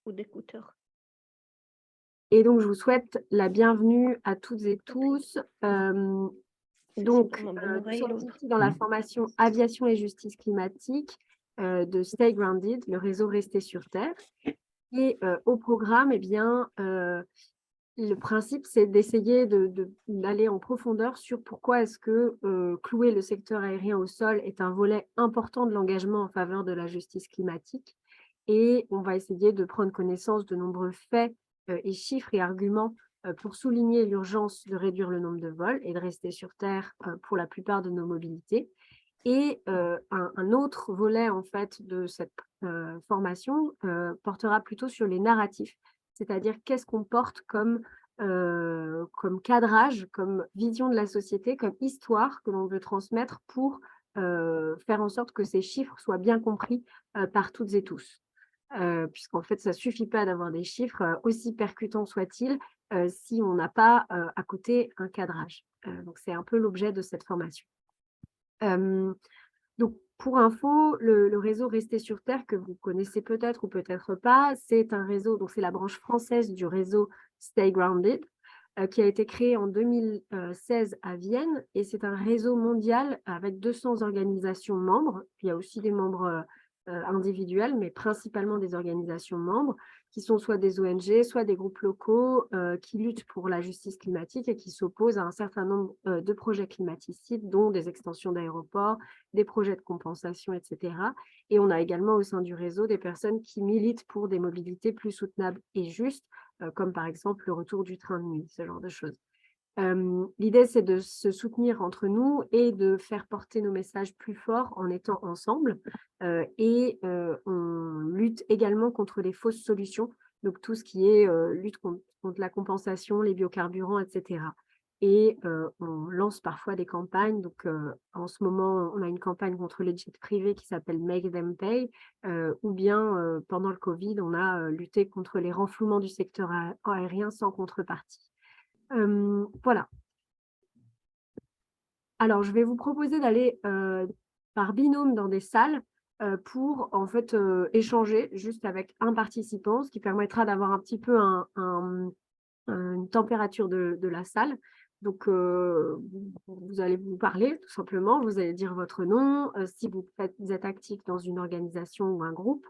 ou d'écouteurs. Et donc, je vous souhaite la bienvenue à toutes et tous. Donc, Dans ma bonne nous oreille, sommes l'autre. ici dans la formation Aviation et Justice climatique de Stay Grounded, le réseau Rester sur Terre. Et au programme, eh bien, le principe, c'est d'essayer d'aller en profondeur sur pourquoi est-ce que clouer le secteur aérien au sol est un volet important de l'engagement en faveur de la justice climatique. Et on va essayer de prendre connaissance de nombreux faits et chiffres et arguments pour souligner l'urgence de réduire le nombre de vols et de rester sur Terre pour la plupart de nos mobilités. Et un autre volet en fait de cette formation portera plutôt sur les narratifs, c'est-à-dire qu'est-ce qu'on porte comme cadrage, comme vision de la société, comme histoire que l'on veut transmettre pour faire en sorte que ces chiffres soient bien compris par toutes et tous. Puisqu'en fait, ça ne suffit pas d'avoir des chiffres, aussi percutants soient-ils, si on n'a pas à côté un cadrage. Donc, c'est un peu l'objet de cette formation. Donc, pour info, le réseau Rester sur Terre, que vous connaissez peut-être ou peut-être pas, c'est un réseau, donc c'est la branche française du réseau Stay Grounded, qui a été créé en 2016 à Vienne, et c'est un réseau mondial avec 200 organisations membres. Il y a aussi des membres individuels, mais principalement des organisations membres, qui sont soit des ONG, soit des groupes locaux qui luttent pour la justice climatique et qui s'opposent à un certain nombre de projets climaticides, dont des extensions d'aéroports, des projets de compensation, etc. Et on a également au sein du réseau des personnes qui militent pour des mobilités plus soutenables et justes, comme par exemple le retour du train de nuit, ce genre de choses. L'idée, c'est de se soutenir entre nous et de faire porter nos messages plus forts en étant ensemble. On lutte également contre les fausses solutions, donc tout ce qui est lutte contre la compensation, les biocarburants, etc. Et on lance parfois des campagnes. Donc, en ce moment, on a une campagne contre les jets privés qui s'appelle Make Them Pay, ou bien pendant le Covid, on a lutté contre les renflouements du secteur aérien sans contrepartie. Voilà. Alors, je vais vous proposer d'aller par binôme dans des salles pour en fait échanger juste avec un participant, ce qui permettra d'avoir un petit peu une température de la salle. Donc, vous allez vous parler tout simplement, vous allez dire votre nom, si vous êtes actif dans une organisation ou un groupe,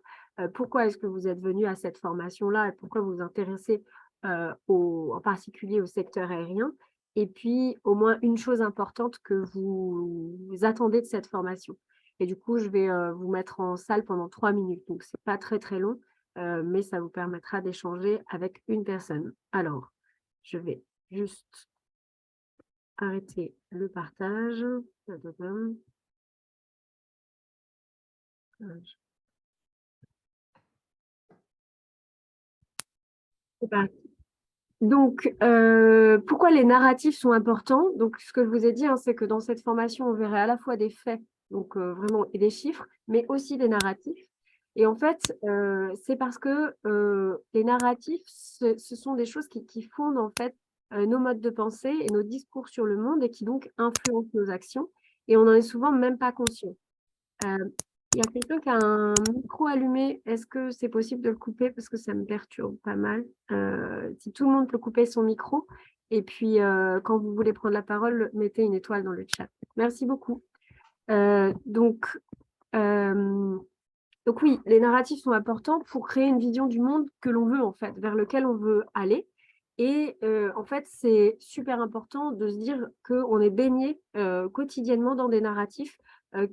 pourquoi est-ce que vous êtes venu à cette formation-là et pourquoi vous vous intéressez en particulier au secteur aérien. Et puis, au moins une chose importante que vous attendez de cette formation. Et du coup, je vais vous mettre en salle pendant 3 minutes. Donc, ce n'est pas très, très long, mais ça vous permettra d'échanger avec une personne. Alors, je vais juste arrêter le partage. C'est parti. Donc, pourquoi les narratifs sont importants? Donc, ce que je vous ai dit, hein, c'est que dans cette formation, on verrait à la fois des faits, donc vraiment, et des chiffres, mais aussi des narratifs. Et en fait, c'est parce que les narratifs, ce sont des choses qui fondent en fait nos modes de pensée et nos discours sur le monde et qui donc influencent nos actions. Et on n'en est souvent même pas conscient. Il y a quelqu'un qui a un micro allumé. Est-ce que c'est possible de le couper? Parce que ça me perturbe pas mal. Si tout le monde peut couper son micro. Et puis, quand vous voulez prendre la parole, mettez une étoile dans le chat. Merci beaucoup. Donc oui, les narratifs sont importants pour créer une vision du monde que l'on veut, en fait, vers lequel on veut aller. Et en fait, c'est super important de se dire qu'on est baigné quotidiennement dans des narratifs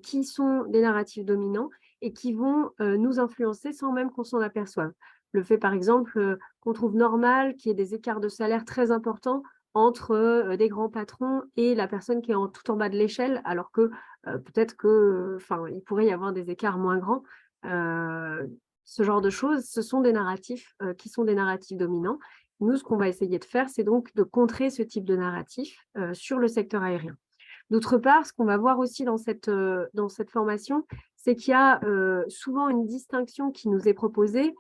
qui sont des narratifs dominants et qui vont nous influencer sans même qu'on s'en aperçoive. Le fait, par exemple, qu'on trouve normal qu'il y ait des écarts de salaire très importants entre des grands patrons et la personne qui est tout en bas de l'échelle, alors que peut-être il pourrait y avoir des écarts moins grands. Ce genre de choses, ce sont des narratifs qui sont des narratifs dominants. Nous, ce qu'on va essayer de faire, c'est donc de contrer ce type de narratif sur le secteur aérien. D'autre part, ce qu'on va voir aussi dans cette formation, c'est qu'il y a souvent une distinction qui nous est proposée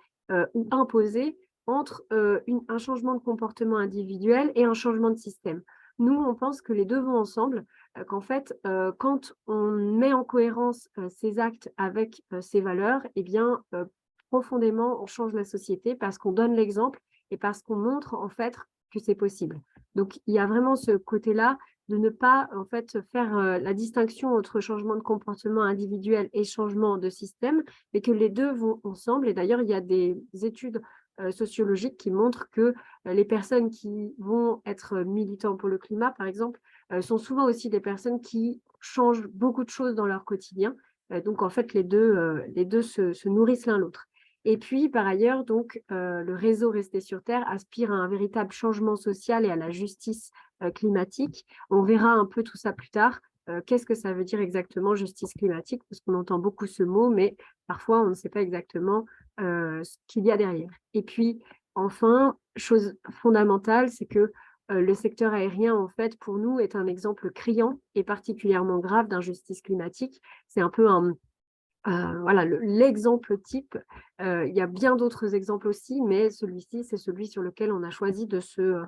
ou imposée entre un changement de comportement individuel et un changement de système. Nous, on pense que les deux vont ensemble, qu'en fait, quand on met en cohérence ces actes avec ces valeurs, eh bien, profondément, on change la société parce qu'on donne l'exemple et parce qu'on montre en fait que c'est possible. Donc, il y a vraiment ce côté-là de ne pas en fait faire la distinction entre changement de comportement individuel et changement de système, mais que les deux vont ensemble. Et d'ailleurs, il y a des études sociologiques qui montrent que les personnes qui vont être militants pour le climat, par exemple, sont souvent aussi des personnes qui changent beaucoup de choses dans leur quotidien. Donc, en fait, les deux se nourrissent l'un l'autre. Et puis, par ailleurs, donc, le réseau Rester sur Terre aspire à un véritable changement social et à la justice climatique. On verra un peu tout ça plus tard. Qu'est-ce que ça veut dire exactement justice climatique? Parce qu'on entend beaucoup ce mot, mais parfois on ne sait pas exactement ce qu'il y a derrière. Et puis, enfin, chose fondamentale, c'est que le secteur aérien, en fait, pour nous, est un exemple criant et particulièrement grave d'injustice climatique. C'est un peu voilà, l'exemple type. Il y a bien d'autres exemples aussi, mais celui-ci, c'est celui sur lequel on a choisi de se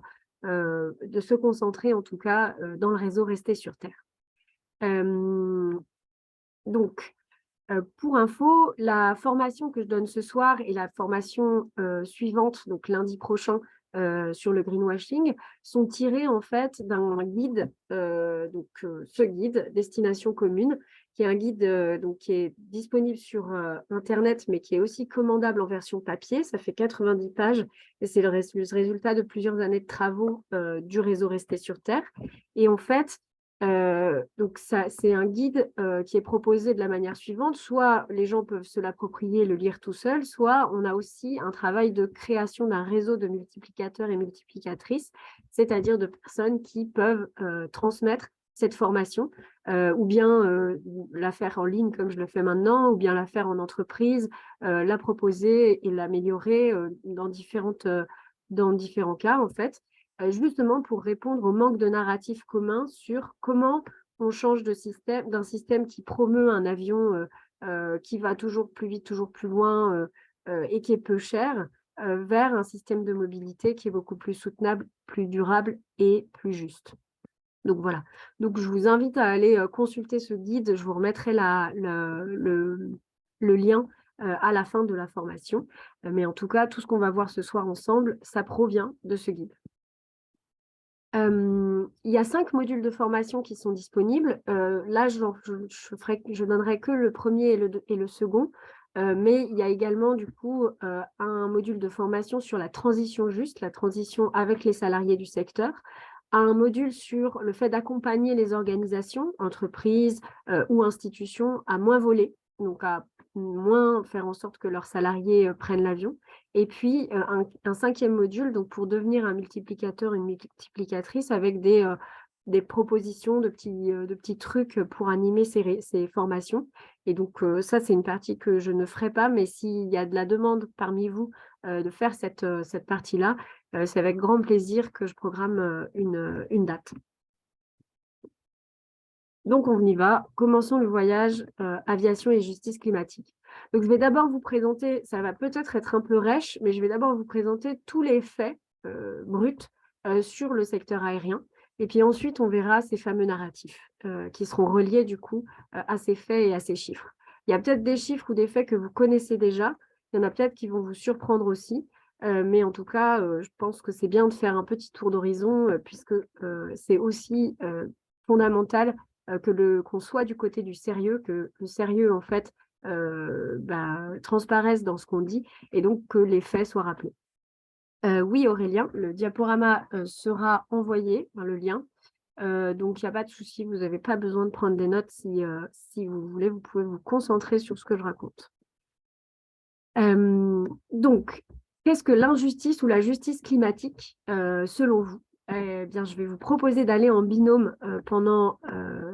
concentrer, en tout cas, dans le réseau Rester sur Terre. Donc, pour info, la formation que je donne ce soir et la formation suivante, donc lundi prochain, sur le greenwashing, sont tirées en fait d'un guide, ce guide Destination Commune, qui est un guide donc, qui est disponible sur Internet, mais qui est aussi commandable en version papier. Ça fait 90 pages et c'est le résultat de plusieurs années de travaux du réseau Rester sur Terre. Et en fait, donc c'est un guide qui est proposé de la manière suivante, soit les gens peuvent se l'approprier et le lire tout seul, soit on a aussi un travail de création d'un réseau de multiplicateurs et multiplicatrices, c'est-à-dire de personnes qui peuvent transmettre cette formation, ou bien la faire en ligne comme je le fais maintenant, ou bien la faire en entreprise, la proposer et l'améliorer dans différents cas en fait. Justement pour répondre au manque de narratif commun sur comment on change d'un système qui promeut un avion qui va toujours plus vite, toujours plus loin et qui est peu cher, vers un système de mobilité qui est beaucoup plus soutenable, plus durable et plus juste. Donc voilà. Donc je vous invite à aller consulter ce guide. Je vous remettrai le lien à la fin de la formation. Mais en tout cas, tout ce qu'on va voir ce soir ensemble, ça provient de ce guide. Il y a 5 modules de formation qui sont disponibles. Là, je donnerai que le premier et le second, mais il y a également du coup un module de formation sur la transition juste, la transition avec les salariés du secteur, un module sur le fait d'accompagner les organisations, entreprises ou institutions à moins voler, donc à moins faire en sorte que leurs salariés prennent l'avion. Et puis, un 5e module donc pour devenir un multiplicateur, une multiplicatrice avec des propositions de petits trucs pour animer ces formations. Et donc, ça, c'est une partie que je ne ferai pas, mais s'il y a de la demande parmi vous de faire cette partie-là, c'est avec grand plaisir que je programme une date. Donc, on y va. Commençons le voyage aviation et justice climatique. Donc, je vais d'abord vous présenter, ça va peut-être être un peu rêche, mais je vais d'abord vous présenter tous les faits bruts sur le secteur aérien. Et puis ensuite, on verra ces fameux narratifs qui seront reliés du coup à ces faits et à ces chiffres. Il y a peut-être des chiffres ou des faits que vous connaissez déjà. Il y en a peut-être qui vont vous surprendre aussi. Mais en tout cas, je pense que c'est bien de faire un petit tour d'horizon puisque c'est aussi fondamental qu'on soit du côté du sérieux, que le sérieux, en fait, transparaisse dans ce qu'on dit et donc que les faits soient rappelés. Oui, Aurélien, le diaporama sera envoyé, le lien. Donc, il n'y a pas de souci, vous n'avez pas besoin de prendre des notes si vous voulez, vous pouvez vous concentrer sur ce que je raconte. Donc, qu'est-ce que l'injustice ou la justice climatique selon vous? Eh bien, je vais vous proposer d'aller en binôme pendant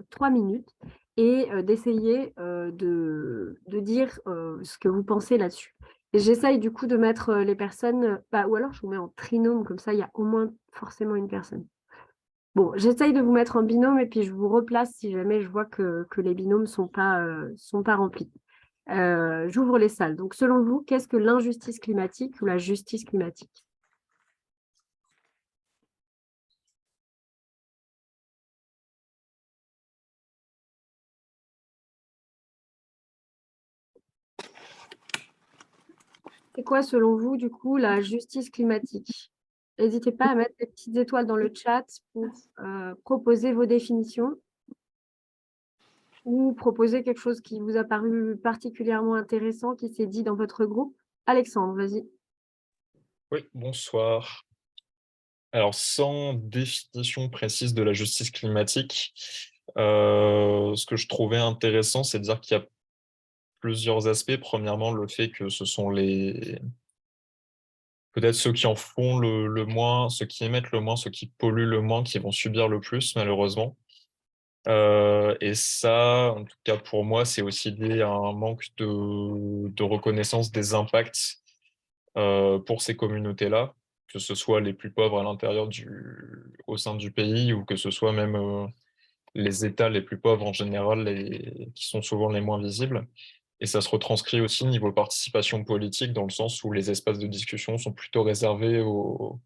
3 minutes et d'essayer de dire ce que vous pensez là-dessus. J'essaye du coup de mettre les personnes, ou alors je vous mets en trinôme, comme ça il y a au moins forcément une personne. Bon, j'essaye de vous mettre en binôme et puis je vous replace si jamais je vois que les binômes sont pas remplis. J'ouvre les salles. Donc, selon vous, qu'est-ce que l'injustice climatique ou la justice climatique? C'est quoi, selon vous, du coup, la justice climatique? N'hésitez pas à mettre des petites étoiles dans le chat pour proposer vos définitions ou proposer quelque chose qui vous a paru particulièrement intéressant, qui s'est dit dans votre groupe. Alexandre, vas-y. Oui, bonsoir. Alors, sans définition précise de la justice climatique, ce que je trouvais intéressant, c'est de dire qu'il y a plusieurs aspects. Premièrement, le fait que ce sont peut-être ceux qui en font le moins, ceux qui émettent le moins, ceux qui polluent le moins, qui vont subir le plus, malheureusement. Et ça, en tout cas pour moi, c'est aussi lié à un manque de reconnaissance des impacts pour ces communautés-là, que ce soit les plus pauvres à l'intérieur au sein du pays ou que ce soit même les États les plus pauvres en général qui sont souvent les moins visibles. Et ça se retranscrit aussi niveau participation politique dans le sens où les espaces de discussion sont plutôt réservés aux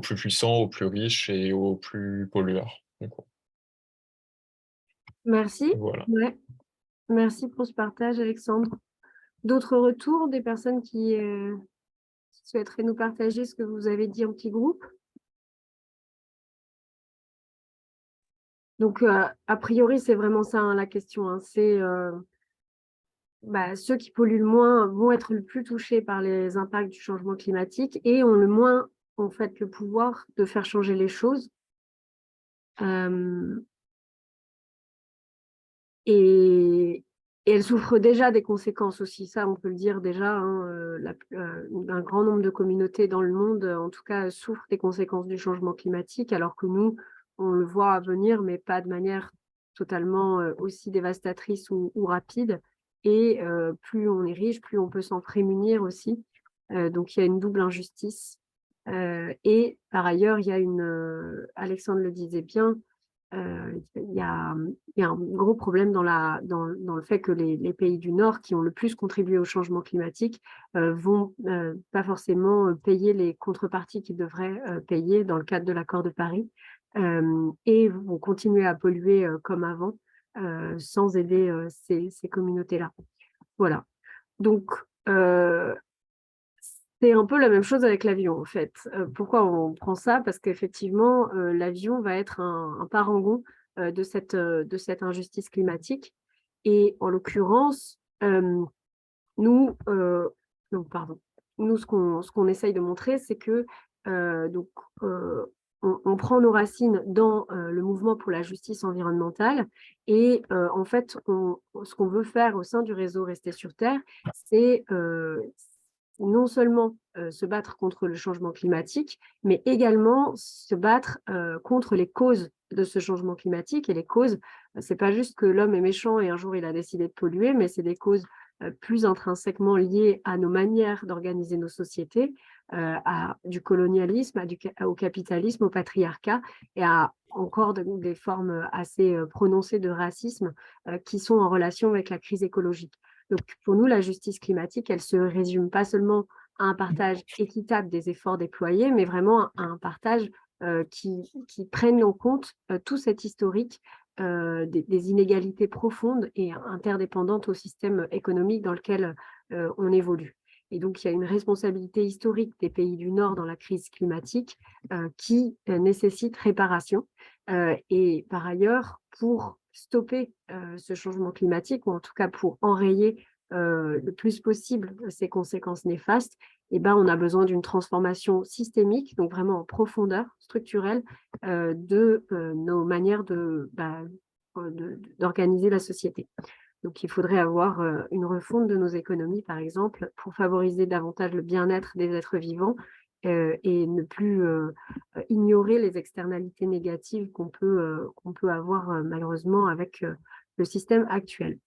plus puissants, aux plus riches et aux plus pollueurs. Donc, Merci. voilà. Ouais. Merci pour ce partage, Alexandre. D'autres retours des personnes qui souhaiteraient nous partager ce que vous avez dit en petit groupe? Donc, a priori, c'est vraiment ça, hein, la question, hein. C'est ceux qui polluent le moins vont être le plus touchés par les impacts du changement climatique et ont le moins, en fait, le pouvoir de faire changer les choses. Et elles souffrent déjà des conséquences aussi, ça on peut le dire déjà, hein, un grand nombre de communautés dans le monde, en tout cas, souffrent des conséquences du changement climatique, alors que nous, on le voit venir, mais pas de manière totalement aussi dévastatrice ou rapide. Et plus on est riche, plus on peut s'en prémunir aussi. Donc il y a une double injustice. Et par ailleurs, il y a Alexandre le disait bien, il y a un gros problème dans le fait que les pays du Nord qui ont le plus contribué au changement climatique vont pas forcément payer les contreparties qu'ils devraient payer dans le cadre de l'accord de Paris et vont continuer à polluer comme avant sans aider ces communautés-là. Voilà. Donc, c'est un peu la même chose avec l'avion, en fait. Pourquoi on prend ça? Parce qu'effectivement, l'avion va être un parangon de cette injustice climatique. Et en l'occurrence, nous, non, pardon. Nous, ce qu'on essaye de montrer, c'est que donc, on prend nos racines dans le mouvement pour la justice environnementale. Et en fait, ce qu'on veut faire au sein du réseau Rester sur Terre, c'est non seulement se battre contre le changement climatique, mais également se battre contre les causes de ce changement climatique. Et les causes, c'est pas juste que l'homme est méchant et un jour il a décidé de polluer, mais c'est des causes plus intrinsèquement liées à nos manières d'organiser nos sociétés, du colonialisme, au capitalisme, au patriarcat et à encore des formes assez prononcées de racisme qui sont en relation avec la crise écologique. Donc, pour nous, la justice climatique, elle ne se résume pas seulement à un partage équitable des efforts déployés, mais vraiment à un partage qui prenne en compte tout cet historique des inégalités profondes et interdépendantes au système économique dans lequel on évolue. Et donc, il y a une responsabilité historique des pays du Nord dans la crise climatique qui nécessite réparation. Et par ailleurs, pour stopper ce changement climatique, ou en tout cas pour enrayer le plus possible ces conséquences néfastes, eh ben, on a besoin d'une transformation systémique, donc vraiment en profondeur, structurelle, de nos manières d'organiser la société. Donc, il faudrait avoir une refonte de nos économies, par exemple, pour favoriser davantage le bien-être des êtres vivants et ne plus ignorer les externalités négatives qu'on peut avoir malheureusement avec le système actuel.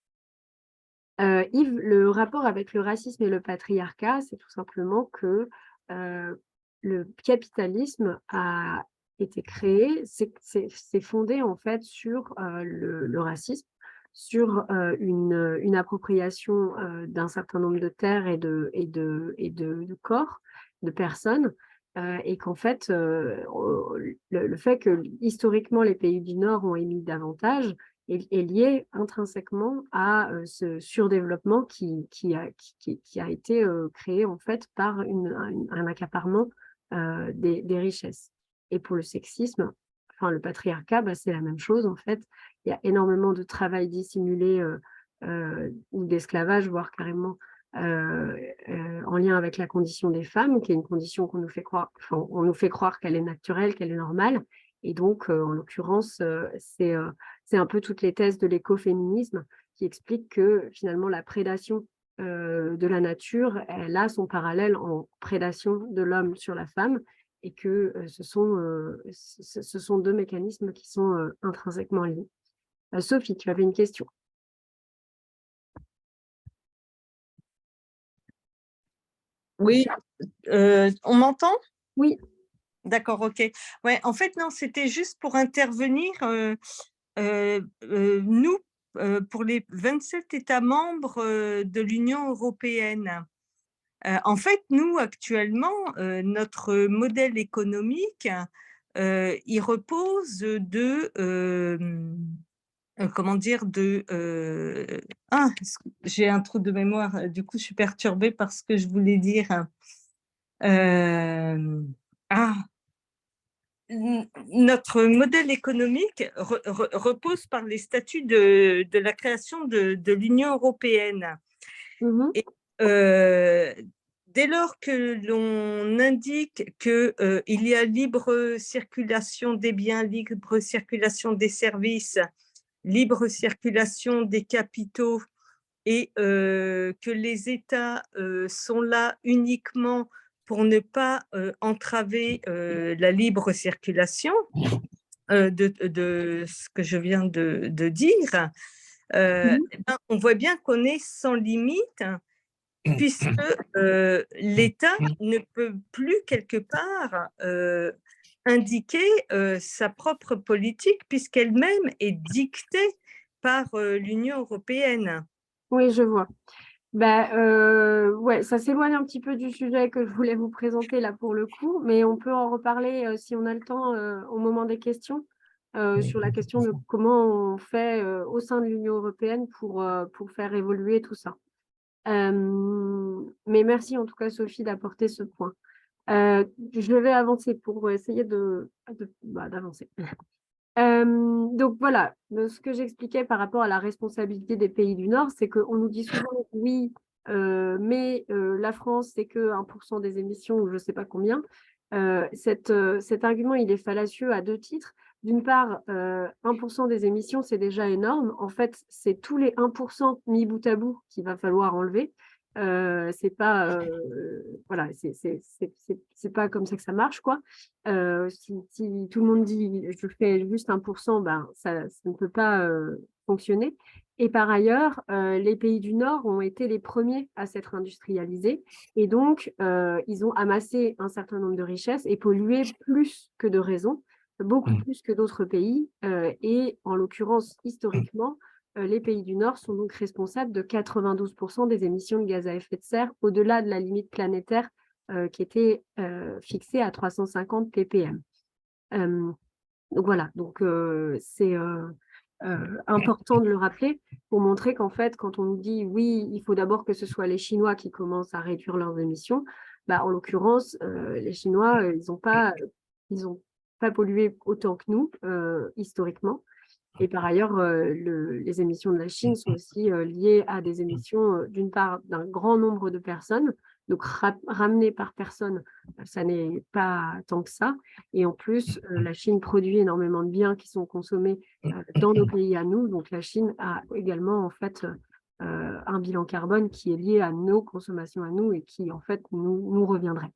Yves, le rapport avec le racisme et le patriarcat, c'est tout simplement que le capitalisme a été créé, c'est fondé en fait sur le racisme, sur une appropriation d'un certain nombre de terres et de corps, de personnes, et qu'en fait, le fait que historiquement les pays du Nord ont émis davantage, est lié intrinsèquement à ce surdéveloppement qui a été créé en fait par un accaparement des richesses. Et pour le sexisme, enfin le patriarcat, bah, c'est la même chose en fait. Il y a énormément de travail dissimulé ou d'esclavage, voire carrément en lien avec la condition des femmes, qui est une condition qu'on nous fait croire, enfin, on nous fait croire qu'elle est naturelle, qu'elle est normale. Et donc, en l'occurrence, c'est un peu toutes les thèses de l'écoféminisme qui expliquent que finalement la prédation de la nature, elle a son parallèle en prédation de l'homme sur la femme et que ce sont deux mécanismes qui sont intrinsèquement liés. Sophie, tu avais une question. Oui, on m'entend? Oui. D'accord, ok. Ouais, en fait, non, c'était juste pour intervenir. Nous, pour les 27 États membres de l'Union européenne, en fait, nous, actuellement, notre modèle économique, il repose comment dire, j'ai un trou de mémoire, du coup, je suis perturbée par ce que je voulais dire. Notre modèle économique repose par les statuts de la création de l'Union européenne. Et dès lors que l'on indique qu'il y a libre circulation des biens, libre circulation des services, libre circulation des capitaux et que les États sont là uniquement pour ne pas entraver la libre circulation de ce que je viens de dire, on voit bien qu'on est sans limite puisque l'État ne peut plus quelque part indiquer sa propre politique puisqu'elle-même est dictée par l'Union européenne. Oui, je vois. Bah, ouais, ça s'éloigne un petit peu du sujet que je voulais vous présenter là pour le coup, mais on peut en reparler si on a le temps au moment des questions sur la question de comment on fait au sein de l'Union européenne pour faire évoluer tout ça. Mais merci en tout cas Sophie d'apporter ce point. Je vais avancer pour essayer d'avancer. Donc voilà, ce que j'expliquais par rapport à la responsabilité des pays du Nord, c'est qu'on nous dit souvent oui, mais la France, c'est que 1% des émissions ou je ne sais pas combien. Cet argument, il est fallacieux à deux titres. D'une part, 1% des émissions, c'est déjà énorme. En fait, c'est tous les 1% mis bout à bout qu'il va falloir enlever. C'est pas voilà, c'est pas comme ça que ça marche, quoi. Si tout le monde dit je fais juste 1%, ben ça ne peut pas fonctionner. Et par ailleurs, les pays du Nord ont été les premiers à s'être industrialisés et donc ils ont amassé un certain nombre de richesses et pollué plus que de raison, beaucoup plus que d'autres pays. Et en l'occurrence, historiquement, les pays du Nord sont donc responsables de 92% des émissions de gaz à effet de serre au-delà de la limite planétaire qui était fixée à 350 ppm. Donc voilà, donc c'est important de le rappeler pour montrer qu'en fait, quand on nous dit oui, il faut d'abord que ce soit les Chinois qui commencent à réduire leurs émissions, bah, en l'occurrence, les Chinois, ils ont pas pollué autant que nous, historiquement. Et par ailleurs, les émissions de la Chine sont aussi liées à des émissions, d'une part, d'un grand nombre de personnes. Donc, ramener par personne, ça n'est pas tant que ça. Et en plus, la Chine produit énormément de biens qui sont consommés dans nos pays à nous. Donc, la Chine a également, en fait, un bilan carbone qui est lié à nos consommations à nous et qui, en fait, nous reviendrait.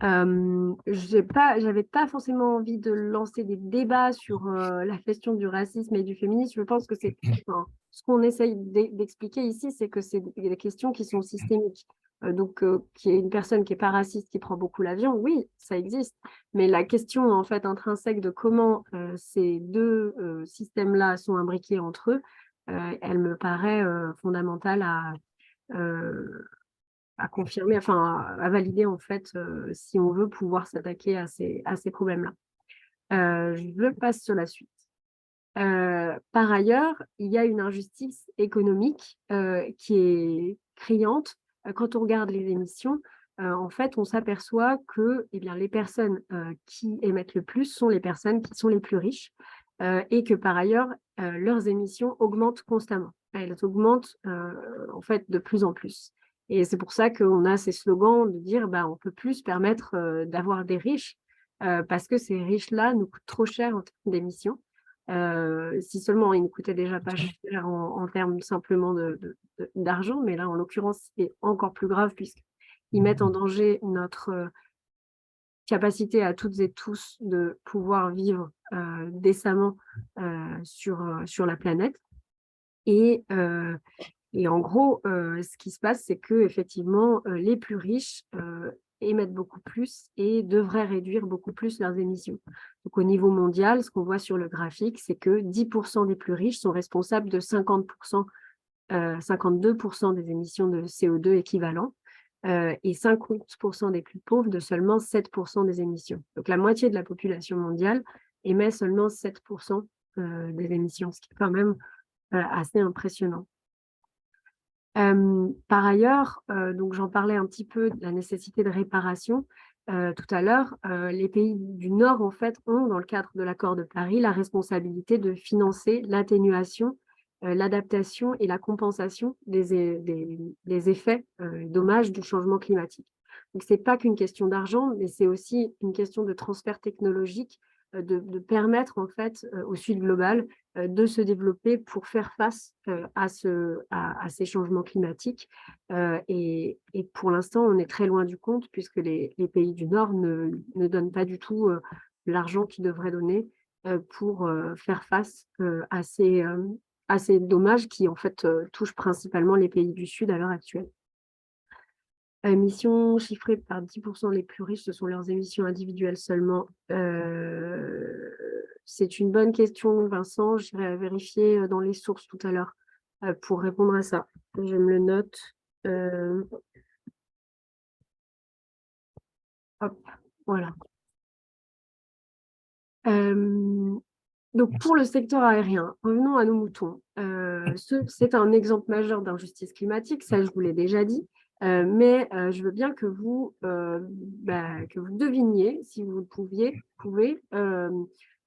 J'avais pas forcément envie de lancer des débats sur la question du racisme et du féminisme. Je pense que ce qu'on essaye d'expliquer ici, c'est que c'est des questions qui sont systémiques. Donc, qu'il y ait une personne qui n'est pas raciste, qui prend beaucoup l'avion, oui, ça existe. Mais la question en fait intrinsèque de comment ces deux systèmes-là sont imbriqués entre eux, elle me paraît fondamentale à confirmer, enfin à valider en fait, si on veut pouvoir s'attaquer à ces problèmes-là. Je passe sur la suite. Par ailleurs, il y a une injustice économique qui est criante. Quand on regarde les émissions, en fait, on s'aperçoit que les personnes qui émettent le plus sont les personnes qui sont les plus riches et que par ailleurs, leurs émissions augmentent constamment. Elles augmentent en fait de plus en plus. Et c'est pour ça qu'on a ces slogans de dire on ne peut plus se permettre d'avoir des riches parce que ces riches-là nous coûtent trop cher en termes d'émissions. Si seulement ils ne coûtaient déjà pas cher en termes simplement d'argent, mais là, en l'occurrence, c'est encore plus grave puisqu'ils mettent en danger notre capacité à toutes et tous de pouvoir vivre décemment sur la planète. Et en gros, ce qui se passe, c'est qu'effectivement, les plus riches émettent beaucoup plus et devraient réduire beaucoup plus leurs émissions. Donc, au niveau mondial, ce qu'on voit sur le graphique, c'est que 10% des plus riches sont responsables de 52% des émissions de CO2 équivalents et 50% des plus pauvres de seulement 7% des émissions. Donc, la moitié de la population mondiale émet seulement 7% des émissions, ce qui est quand même assez impressionnant. Par ailleurs, donc j'en parlais un petit peu de la nécessité de réparation tout à l'heure, les pays du Nord, en fait, ont, dans le cadre de l'accord de Paris, la responsabilité de financer l'atténuation, l'adaptation et la compensation des effets dommages du changement climatique. Donc, ce n'est pas qu'une question d'argent, mais c'est aussi une question de transfert technologique, de permettre, en fait, au Sud global de se développer pour faire face à ces changements climatiques. Et pour l'instant, on est très loin du compte puisque les pays du Nord ne donnent pas du tout l'argent qu'ils devraient donner pour faire face à ces dommages qui, en fait, touchent principalement les pays du Sud à l'heure actuelle. Émissions chiffrées par 10% les plus riches, ce sont leurs émissions individuelles seulement. C'est une bonne question, Vincent. J'irai vérifier dans les sources tout à l'heure pour répondre à ça. Je me le note. Hop, voilà. Donc, pour le secteur aérien, revenons à nos moutons. C'est un exemple majeur d'injustice climatique, ça je vous l'ai déjà dit. Mais je veux bien que vous deviniez, si vous le pouvez.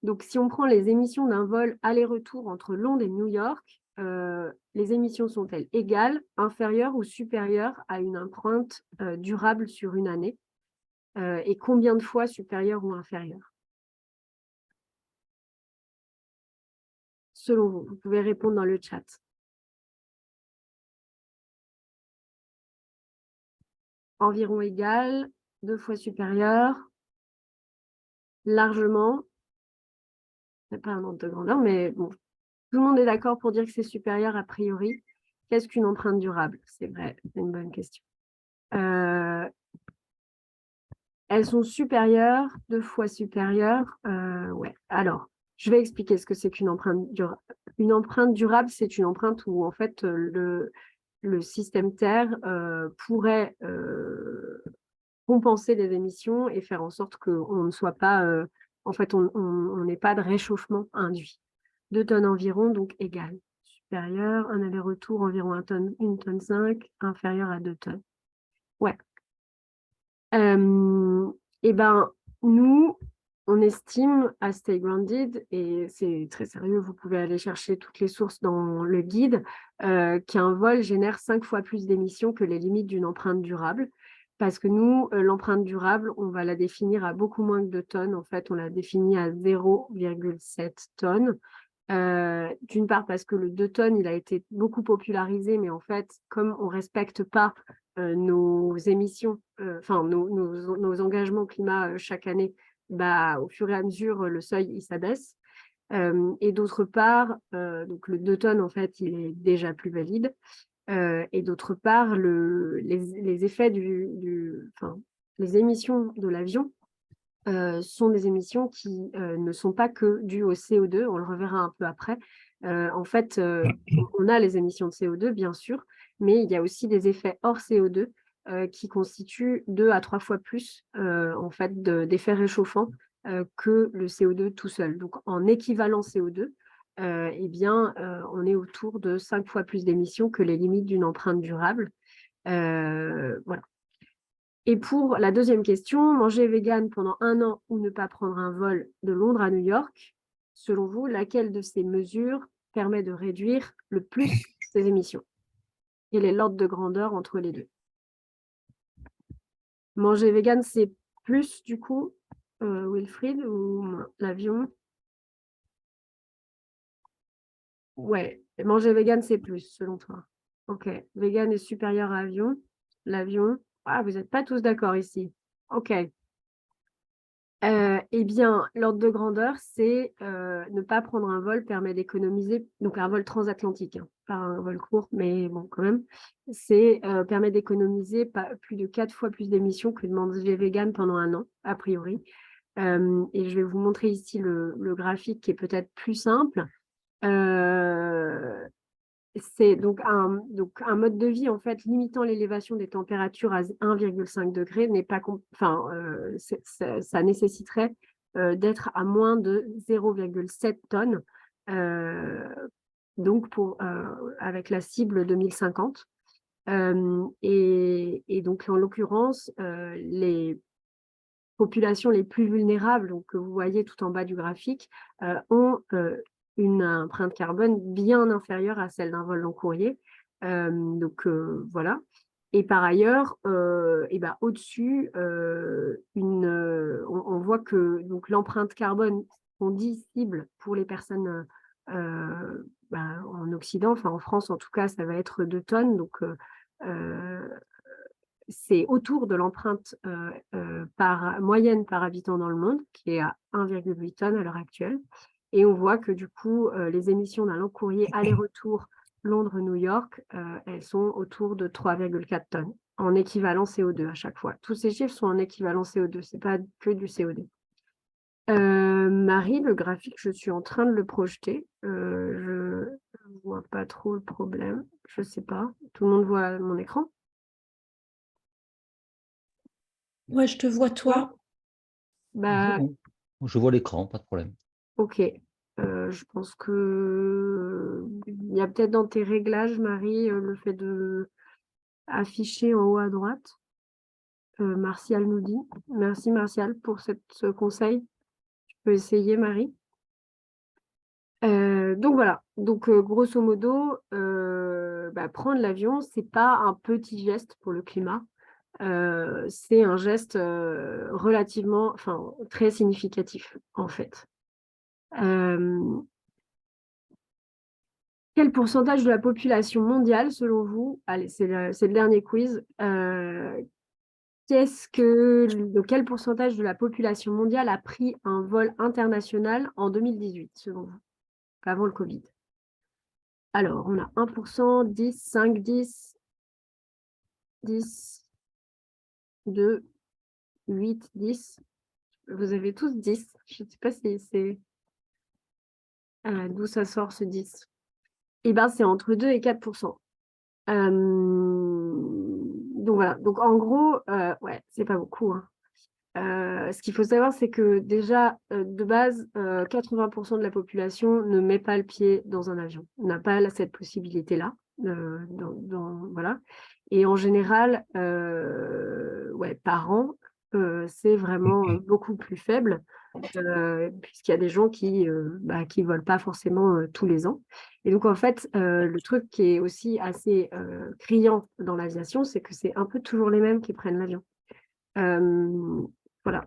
Donc, si on prend les émissions d'un vol aller-retour entre Londres et New York, les émissions sont-elles égales, inférieures ou supérieures à une empreinte durable sur une année? Et combien de fois supérieures ou inférieures? Selon vous, vous pouvez répondre dans le chat. Environ égal, 2 fois supérieur, largement. C'est pas un ordre de grandeur, mais bon, tout le monde est d'accord pour dire que c'est supérieur a priori. Qu'est-ce qu'une empreinte durable? C'est vrai, c'est une bonne question. Elles sont supérieures, 2 fois supérieures. Ouais. Alors, je vais expliquer ce que c'est qu'une empreinte durable. Une empreinte durable, c'est une empreinte où en fait le système Terre pourrait compenser les émissions et faire en sorte qu'on ne soit pas, en fait, on n'ait pas de réchauffement induit. 2 tonnes environ, donc égal. Supérieur, un aller-retour environ 1 tonne, 1 tonne 5, inférieur à 2 tonnes. Ouais. Et ben, nous, on estime à Stay Grounded, et c'est très sérieux, vous pouvez aller chercher toutes les sources dans le guide, qu'un vol génère 5 fois plus d'émissions que les limites d'une empreinte durable. Parce que nous, l'empreinte durable, on va la définir à beaucoup moins que 2 tonnes. En fait, on la définit à 0,7 tonnes. D'une part parce que le 2 tonnes, il a été beaucoup popularisé, mais en fait, comme on ne respecte pas nos émissions, enfin nos engagements climat chaque année, au fur et à mesure, le seuil, il s'abaisse. Et d'autre part, donc le 2 tonnes, en fait, il est déjà plus valide. Et d'autre part, les effets les émissions de l'avion sont des émissions qui ne sont pas que dues au CO2, on le reverra un peu après. En fait, on a les émissions de CO2, bien sûr, mais il y a aussi des effets hors CO2 qui constituent 2 à 3 fois plus en fait, d'effets réchauffants que le CO2 tout seul. Donc, en équivalent CO2, eh bien, on est autour de 5 fois plus d'émissions que les limites d'une empreinte durable. Voilà. Et pour la deuxième question, manger vegan pendant 1 an ou ne pas prendre un vol de Londres à New York, selon vous, laquelle de ces mesures permet de réduire le plus ces émissions? Quel est l'ordre de grandeur entre les deux? Manger vegan, c'est plus du coup, Wilfried, ou l'avion? Ouais, manger vegan, c'est plus, selon toi. Ok, vegan est supérieur à avion. L'avion, ah, vous n'êtes pas tous d'accord ici. Ok. Eh bien, l'ordre de grandeur, c'est ne pas prendre un vol permet d'économiser, donc un vol transatlantique, hein, pas un vol court, mais bon, quand même, c'est permet d'économiser plus de 4 fois plus d'émissions que de manger vegan pendant 1 an, a priori. Et je vais vous montrer ici le graphique qui est peut-être plus simple. C'est donc un mode de vie en fait limitant l'élévation des températures à 1,5 degré n'est pas, ça nécessiterait d'être à moins de 0,7 tonnes, donc avec la cible 2050. Et donc en l'occurrence, les populations les plus vulnérables, donc, que vous voyez tout en bas du graphique, ont une empreinte carbone bien inférieure à celle d'un vol long courrier. Donc voilà. Et par ailleurs, au-dessus, on voit que l'empreinte carbone qu'on dit cible pour les personnes en Occident, enfin en France en tout cas, ça va être 2 tonnes. Donc c'est autour de l'empreinte moyenne par habitant dans le monde, qui est à 1,8 tonnes à l'heure actuelle. Et on voit que du coup, les émissions d'un long courrier aller-retour Londres-New York, elles sont autour de 3,4 tonnes en équivalent CO2 à chaque fois. Tous ces chiffres sont en équivalent CO2, ce n'est pas que du CO2. Marie, le graphique, je suis en train de le projeter. Je ne vois pas trop le problème. Je ne sais pas. Tout le monde voit mon écran? Ouais, je te vois toi. Bah, Je vois l'écran, pas de problème. ok. Je pense que il y a peut-être dans tes réglages, Marie, le fait de afficher en haut à droite. Martial nous dit. Merci Martial pour ce conseil. Tu peux essayer, Marie. Donc voilà. Donc grosso modo, prendre l'avion, c'est pas un petit geste pour le climat. C'est un geste relativement, enfin très significatif en fait. Quel pourcentage de la population mondiale, selon vous, allez, c'est le dernier quiz, quel pourcentage de la population mondiale a pris un vol international en 2018, selon vous, avant le Covid? Alors, on a 1%, 10, 5, 10, 10, 2, 8, 10. Vous avez tous 10. Je ne sais pas si c'est... d'où ça sort ce 10. Eh bien, c'est entre 2 et 4%. Donc voilà, donc en gros, ouais, c'est pas beaucoup, hein. Ce qu'il faut savoir, c'est que déjà, de base, 80% de la population ne met pas le pied dans un avion, n'a pas cette possibilité-là. Voilà. Et en général, ouais, par an, c'est vraiment beaucoup plus faible, puisqu'il y a des gens qui ne volent pas forcément tous les ans. Et donc, en fait, le truc qui est aussi assez criant dans l'aviation, c'est que c'est un peu toujours les mêmes qui prennent l'avion. Voilà.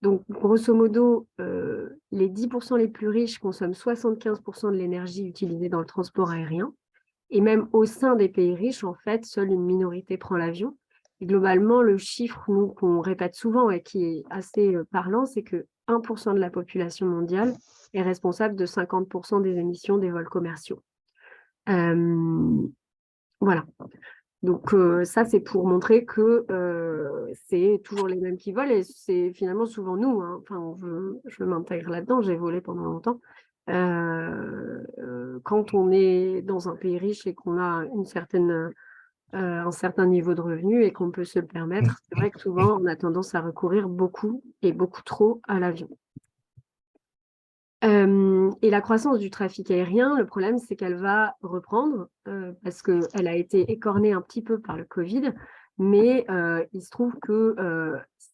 Donc, grosso modo, les 10% les plus riches consomment 75% de l'énergie utilisée dans le transport aérien. Et même au sein des pays riches, en fait, seule une minorité prend l'avion. Et globalement, le chiffre qu'on répète souvent et qui est assez parlant, c'est que 1% de la population mondiale est responsable de 50% des émissions des vols commerciaux. Voilà. Donc, ça, c'est pour montrer que c'est toujours les mêmes qui volent et c'est finalement souvent nous, hein. Enfin, je m'intègre là-dedans, j'ai volé pendant longtemps. Quand on est dans un pays riche et qu'on a un certain niveau de revenu et qu'on peut se le permettre, c'est vrai que souvent, on a tendance à recourir beaucoup et beaucoup trop à l'avion. Et la croissance du trafic aérien, le problème, c'est qu'elle va reprendre parce qu'elle a été écornée un petit peu par le Covid, mais il se trouve que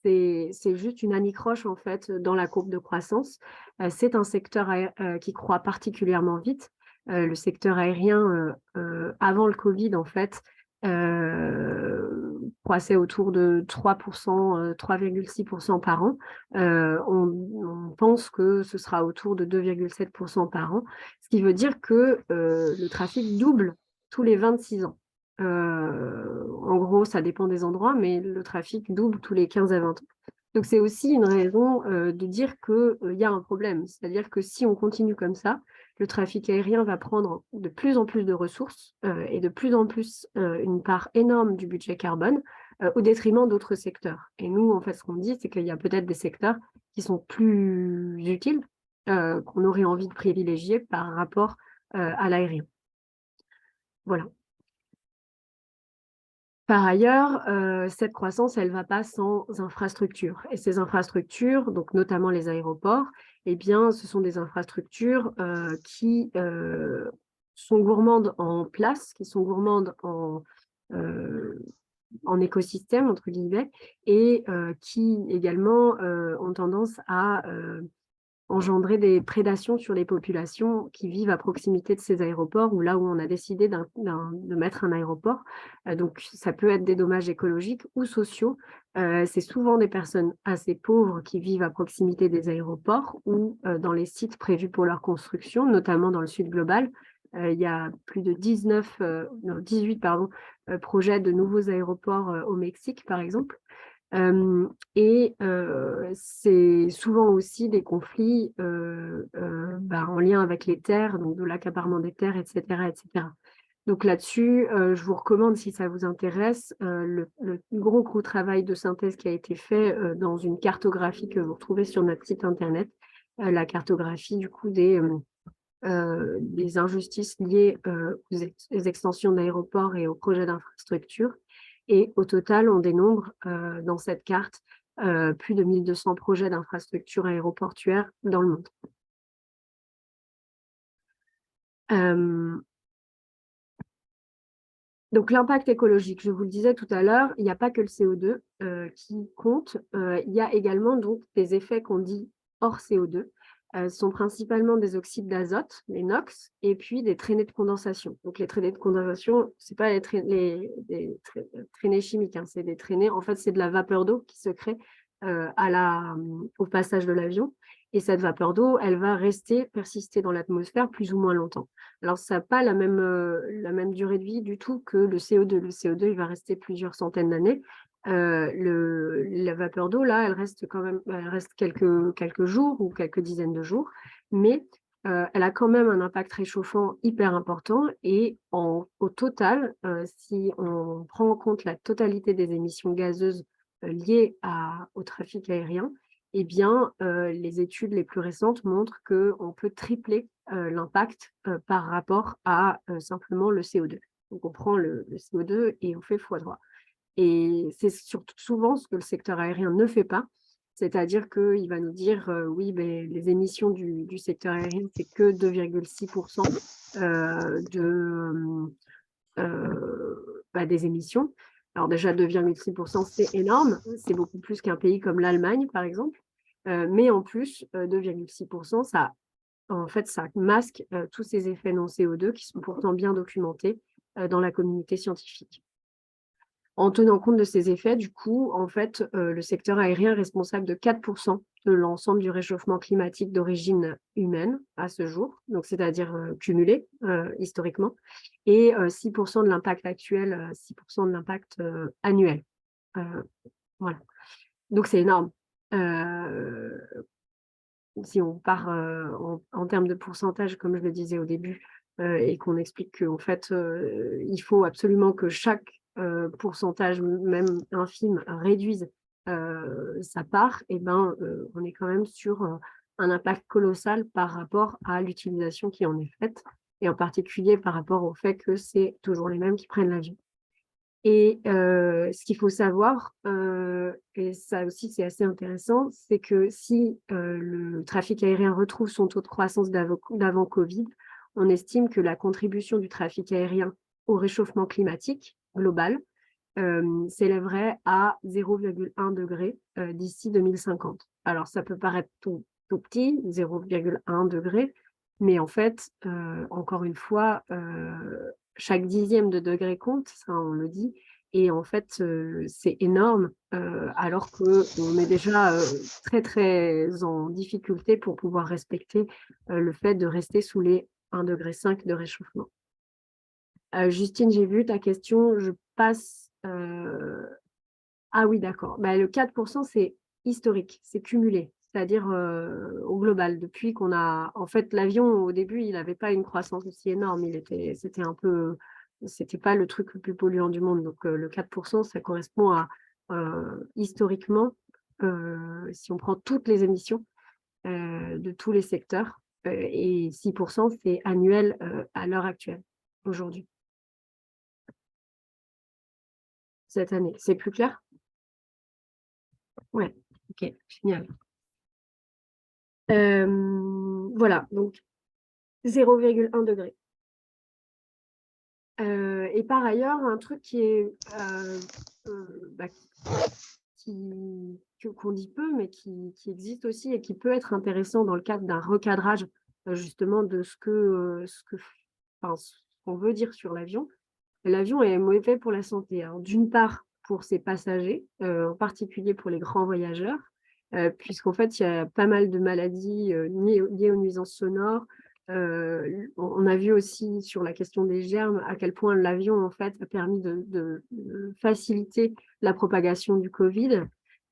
c'est juste une anicroche en fait dans la courbe de croissance. C'est un secteur qui croît particulièrement vite. Le secteur aérien, avant le Covid, en fait, croissait autour de 3%, 3,6% par an. On pense que ce sera autour de 2,7% par an, ce qui veut dire que le trafic double tous les 26 ans. En gros, ça dépend des endroits, mais le trafic double tous les 15 à 20 ans. Donc, c'est aussi une raison de dire qu'il y a un problème. C'est-à-dire que si on continue comme ça, le trafic aérien va prendre de plus en plus de ressources et de plus en plus une part énorme du budget carbone au détriment d'autres secteurs. Et nous, en fait, ce qu'on dit, c'est qu'il y a peut-être des secteurs qui sont plus utiles, qu'on aurait envie de privilégier par rapport à l'aérien. Voilà. Par ailleurs, cette croissance, elle ne va pas sans infrastructures. Et ces infrastructures, donc notamment les aéroports, eh bien, ce sont des infrastructures qui sont gourmandes en place, qui sont gourmandes en écosystème, entre guillemets, et qui également ont tendance à engendrer des prédations sur les populations qui vivent à proximité de ces aéroports ou là où on a décidé de mettre un aéroport. Donc, ça peut être des dommages écologiques ou sociaux. C'est souvent des personnes assez pauvres qui vivent à proximité des aéroports ou dans les sites prévus pour leur construction, notamment dans le sud global. Il y a plus de 18 projets de nouveaux aéroports au Mexique, par exemple. C'est souvent aussi des conflits en lien avec les terres, donc de l'accaparement des terres, etc., etc. Donc là-dessus, je vous recommande, si ça vous intéresse, le gros travail de synthèse qui a été fait dans une cartographie que vous retrouvez sur notre site internet, la cartographie du coup des injustices liées aux extensions d'aéroports et aux projets d'infrastructure. Et au total, on dénombre dans cette carte plus de 1200 projets d'infrastructures aéroportuaires dans le monde. Donc, l'impact écologique, je vous le disais tout à l'heure, il n'y a pas que le CO2 qui compte. Il y a également donc des effets qu'on dit hors CO2. Ce sont principalement des oxydes d'azote, les NOx, et puis des traînées de condensation. Donc, les traînées de condensation, ce n'est pas des traînées chimiques, hein, c'est des traînées, en fait, c'est de la vapeur d'eau qui se crée au passage de l'avion. Et cette vapeur d'eau, elle va persister dans l'atmosphère plus ou moins longtemps. Alors, ça n'a pas la même durée de vie du tout que le CO2. Le CO2, il va rester plusieurs centaines d'années. La vapeur d'eau, là, elle reste quand même quelques jours ou quelques dizaines de jours, mais elle a quand même un impact réchauffant hyper important. Et au total, si on prend en compte la totalité des émissions gazeuses liées au trafic aérien, eh bien, les études les plus récentes montrent qu'on peut tripler l'impact par rapport à simplement le CO2. Donc, on prend le CO2 et on fait x3. Et c'est surtout souvent ce que le secteur aérien ne fait pas, c'est-à-dire qu'il va nous dire oui, les émissions du secteur aérien, c'est que 2,6% des émissions. Alors déjà, 2,6%, c'est énorme, c'est beaucoup plus qu'un pays comme l'Allemagne, par exemple. Mais en plus, 2,6%, ça masque tous ces effets non CO2 qui sont pourtant bien documentés dans la communauté scientifique. En tenant compte de ces effets, du coup, en fait, le secteur aérien est responsable de 4% de l'ensemble du réchauffement climatique d'origine humaine à ce jour, donc c'est-à-dire cumulé historiquement, et 6% de l'impact actuel, 6% de l'impact annuel. Voilà. Donc c'est énorme. Si on part en termes de pourcentage, comme je le disais au début, et qu'on explique qu'en fait, il faut absolument que chaque pourcentage, même infime, réduise sa part, et ben, on est quand même sur un impact colossal par rapport à l'utilisation qui en est faite, et en particulier par rapport au fait que c'est toujours les mêmes qui prennent l'avion. Et ce qu'il faut savoir, et ça aussi c'est assez intéressant, c'est que si le trafic aérien retrouve son taux de croissance d'avant Covid, on estime que la contribution du trafic aérien au réchauffement climatique global s'élèverait à 0,1 degré d'ici 2050. Alors ça peut paraître tout petit, 0,1 degré, mais en fait, encore une fois, chaque dixième de degré compte, ça on le dit, et en fait, c'est énorme, alors qu'on est déjà très, très en difficulté pour pouvoir respecter le fait de rester sous les 1,5 degré de réchauffement. Justine, j'ai vu ta question, je passe… Ah oui, d'accord. Bah, le 4%, c'est historique, c'est cumulé, c'est-à-dire au global. Depuis qu'on a… En fait, l'avion, au début, il n'avait pas une croissance aussi énorme. C'était un peu… C'était pas le truc le plus polluant du monde. Donc, le 4%, ça correspond à, historiquement, si on prend toutes les émissions de tous les secteurs, et 6%, c'est annuel à l'heure actuelle, aujourd'hui, cette année. C'est plus clair? Ouais, ok, génial. Voilà, donc 0,1 degré. Et par ailleurs, un truc qui est bah, qu'on dit peu, mais qui existe aussi et qui peut être intéressant dans le cadre d'un recadrage justement de ce qu'on veut dire sur l'avion. L'avion est mauvais pour la santé. Alors, d'une part, pour ses passagers, en particulier pour les grands voyageurs, puisqu'en fait, il y a pas mal de maladies liées aux nuisances sonores. On a vu aussi sur la question des germes à quel point l'avion en fait a permis de faciliter la propagation du Covid.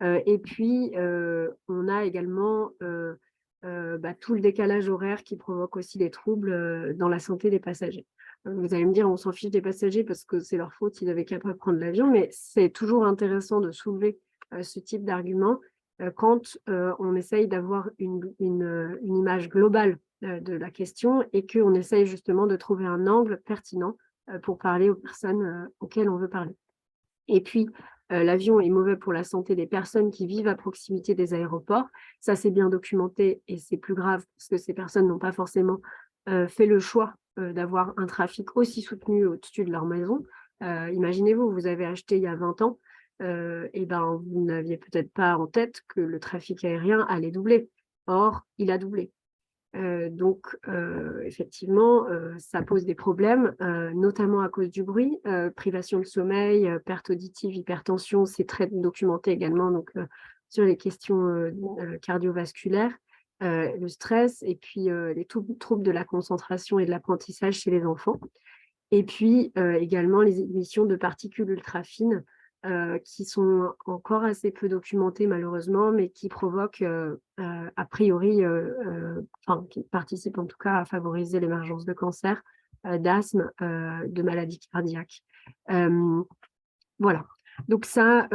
Et puis, on a également tout le décalage horaire qui provoque aussi des troubles dans la santé des passagers. Vous allez me dire, on s'en fiche des passagers parce que c'est leur faute, ils n'avaient qu'à pas prendre l'avion, mais c'est toujours intéressant de soulever ce type d'argument quand on essaye d'avoir une image globale de la question et qu'on essaye justement de trouver un angle pertinent pour parler aux personnes auxquelles on veut parler. Et puis, l'avion est mauvais pour la santé des personnes qui vivent à proximité des aéroports. Ça, c'est bien documenté et c'est plus grave parce que ces personnes n'ont pas forcément fait le choix d'avoir un trafic aussi soutenu au-dessus de leur maison. Imaginez-vous, vous avez acheté il y a 20 ans, et ben, vous n'aviez peut-être pas en tête que le trafic aérien allait doubler. Or, il a doublé. Donc, effectivement, ça pose des problèmes, notamment à cause du bruit, privation de sommeil, perte auditive, hypertension, c'est très documenté également donc, sur les questions cardiovasculaires, le stress et puis les troubles de la concentration et de l'apprentissage chez les enfants. Et puis également les émissions de particules ultra fines qui sont encore assez peu documentées malheureusement, mais qui provoquent a priori, qui participent en tout cas à favoriser l'émergence de cancer, d'asthme, de maladies cardiaques. Voilà. Donc ça,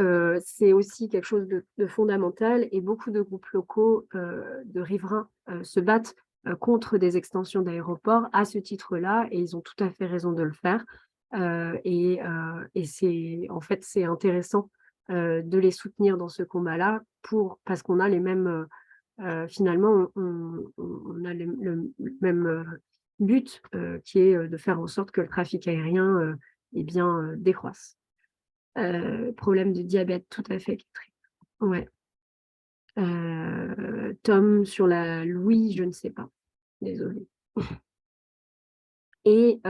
c'est aussi quelque chose de fondamental et beaucoup de groupes locaux de riverains se battent contre des extensions d'aéroports à ce titre-là et ils ont tout à fait raison de le faire. Et en fait, c'est intéressant de les soutenir dans ce combat-là parce qu'on a les mêmes, finalement, on a le même but qui est de faire en sorte que le trafic aérien décroisse. Problème de diabète, tout à fait, Catherine. Ouais. Tom, sur la Louis, je ne sais pas. Désolée. Et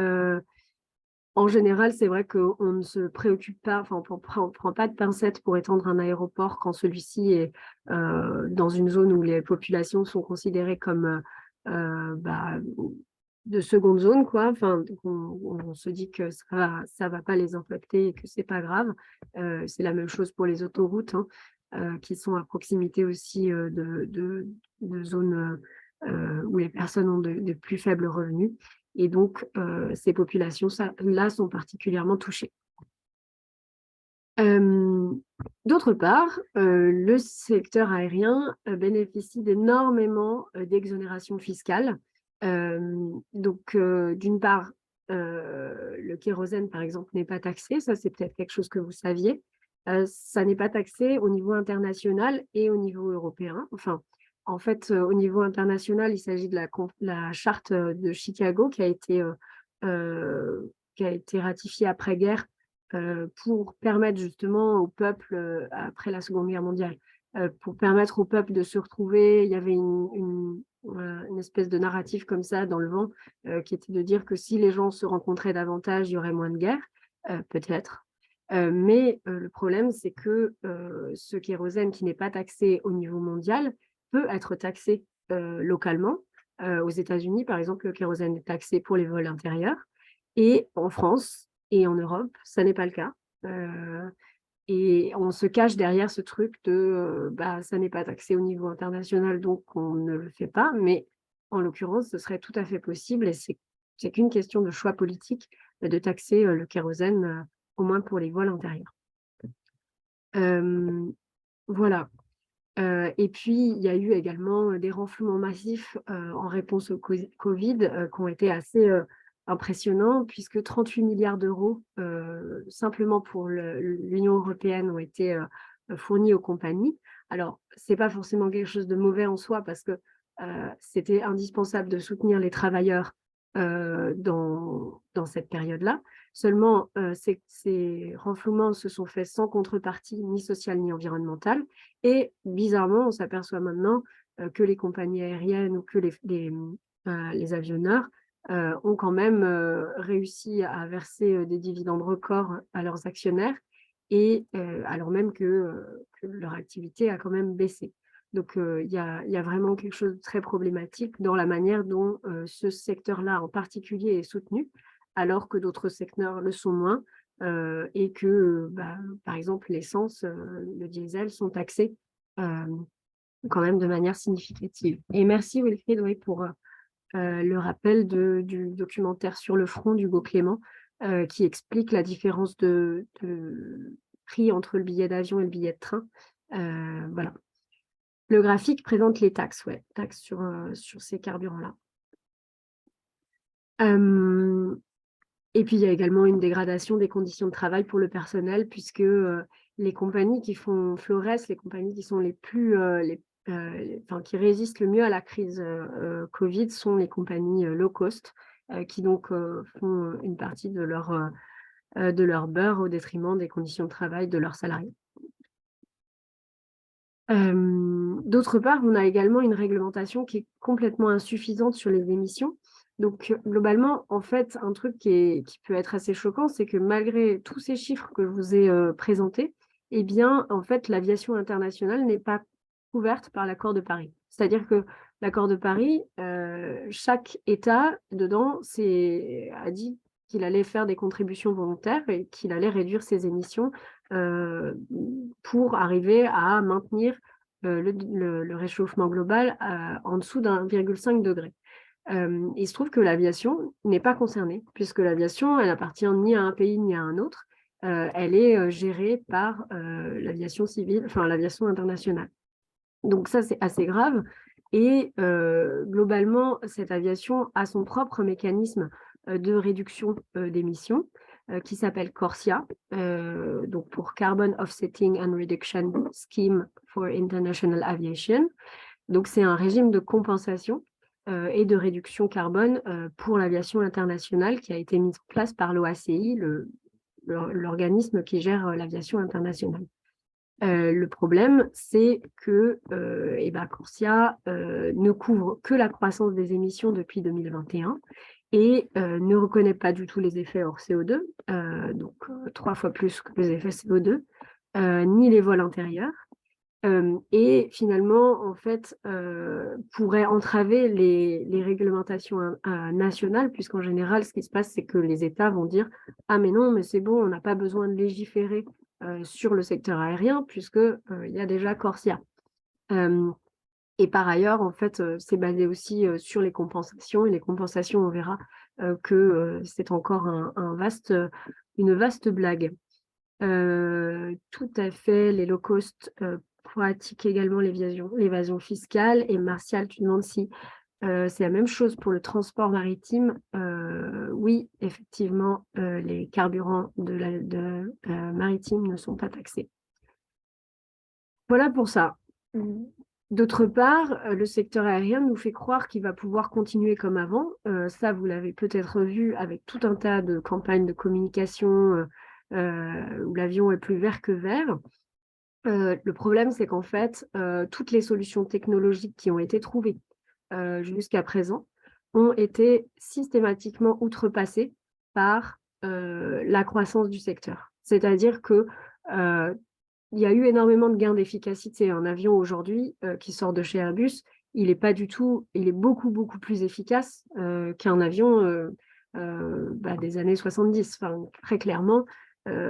en général, c'est vrai qu'on ne se préoccupe pas, enfin, on ne prend pas de pincettes pour étendre un aéroport quand celui-ci est dans une zone où les populations sont considérées comme de seconde zone, quoi. Enfin, on se dit que ça va pas les impacter et que c'est pas grave. C'est la même chose pour les autoroutes, hein, qui sont à proximité aussi de zones où les personnes ont de plus faibles revenus. Et donc, ces populations-là sont particulièrement touchées. D'autre part, le secteur aérien bénéficie d'énormément d'exonérations fiscales. Donc, d'une part, le kérosène, par exemple, n'est pas taxé. Ça, c'est peut-être quelque chose que vous saviez. Ça n'est pas taxé au niveau international et au niveau européen. Enfin, en fait, au niveau international, il s'agit de la charte de Chicago qui a été ratifiée après-guerre pour permettre justement au peuple, après la Seconde Guerre mondiale, pour permettre au peuple de se retrouver. Il y avait une espèce de narratif comme ça dans le vent qui était de dire que si les gens se rencontraient davantage, il y aurait moins de guerre, peut-être. Mais le problème, c'est que ce kérosène qui n'est pas taxé au niveau mondial peut être taxé localement. Aux États-Unis, par exemple, le kérosène est taxé pour les vols intérieurs. Et en France et en Europe, ça n'est pas le cas. Et on se cache derrière ce truc de ça n'est pas taxé au niveau international, donc on ne le fait pas. Mais en l'occurrence, ce serait tout à fait possible et c'est qu'une question de choix politique de taxer le kérosène, au moins pour les vols intérieurs. Voilà. Et puis, il y a eu également des renflouements massifs en réponse au Covid qui ont été assez impressionnants, puisque 38 milliards d'euros simplement pour l'Union européenne ont été fournis aux compagnies. Alors, ce n'est pas forcément quelque chose de mauvais en soi, parce que c'était indispensable de soutenir les travailleurs dans cette période-là. Seulement, ces renflouements se sont faits sans contrepartie ni sociale ni environnementale. Et bizarrement, on s'aperçoit maintenant que les compagnies aériennes ou que les avionneurs ont quand même réussi à verser des dividendes records à leurs actionnaires, et alors même que leur activité a quand même baissé. Donc, il y a vraiment quelque chose de très problématique dans la manière dont ce secteur-là en particulier est soutenu, alors que d'autres secteurs le sont moins, et que, par exemple, l'essence, le diesel sont taxés quand même de manière significative. Et merci Wilfried, oui, pour le rappel du documentaire Sur le front d'Hugo Clément, qui explique la différence de prix entre le billet d'avion et le billet de train. Voilà. Le graphique présente les taxes, taxes sur ces carburants-là. Et puis, il y a également une dégradation des conditions de travail pour le personnel, puisque les compagnies qui font Flores, les compagnies qui sont les plus, qui résistent le mieux à la crise Covid, sont les compagnies low cost, qui donc font une partie de leur beurre au détriment des conditions de travail de leurs salariés. D'autre part, on a également une réglementation qui est complètement insuffisante sur les émissions. Donc, globalement, en fait, un truc qui peut être assez choquant, c'est que malgré tous ces chiffres que je vous ai présentés, eh bien, en fait, l'aviation internationale n'est pas couverte par l'accord de Paris. C'est-à-dire que l'accord de Paris, chaque État, dedans, a dit qu'il allait faire des contributions volontaires et qu'il allait réduire ses émissions pour arriver à maintenir le réchauffement global en dessous d'1,5 degré. Il se trouve que l'aviation n'est pas concernée, puisque l'aviation, elle appartient ni à un pays ni à un autre. Elle est gérée par l'aviation civile, enfin l'aviation internationale. Donc ça, c'est assez grave. Et globalement, cette aviation a son propre mécanisme de réduction d'émissions qui s'appelle CORSIA, donc pour Carbon Offsetting and Reduction Scheme for International Aviation. Donc c'est un régime de compensation et de réduction carbone pour l'aviation internationale qui a été mis en place par l'OACI, l'organisme qui gère l'aviation internationale. Le problème, c'est que CORSIA ne couvre que la croissance des émissions depuis 2021 et ne reconnaît pas du tout les effets hors CO2, donc 3 fois plus que les effets CO2, ni les vols intérieurs. Et finalement, en fait, pourrait entraver les réglementations nationales, puisqu'en général, ce qui se passe, c'est que les États vont dire « Ah, mais non, mais c'est bon, on n'a pas besoin de légiférer sur le secteur aérien, puisqu'il y a déjà CORSIA ». Et par ailleurs, en fait, c'est basé aussi sur les compensations. Et les compensations, on verra que c'est encore une vaste blague. Tout à fait, les low cost pratiquent également l'évasion fiscale. Et Martial, tu demandes si C'est la même chose pour le transport maritime. Oui, effectivement, les carburants maritimes ne sont pas taxés. Voilà pour ça. D'autre part, le secteur aérien nous fait croire qu'il va pouvoir continuer comme avant. Ça, vous l'avez peut-être vu avec tout un tas de campagnes de communication où l'avion est plus vert que vert. Le problème, c'est qu'en fait, toutes les solutions technologiques qui ont été trouvées jusqu'à présent ont été systématiquement outrepassées par la croissance du secteur. C'est-à-dire que il y a eu énormément de gains d'efficacité. Un avion aujourd'hui qui sort de chez Airbus, il est beaucoup, beaucoup plus efficace qu'un avion des années 70. Enfin, très clairement,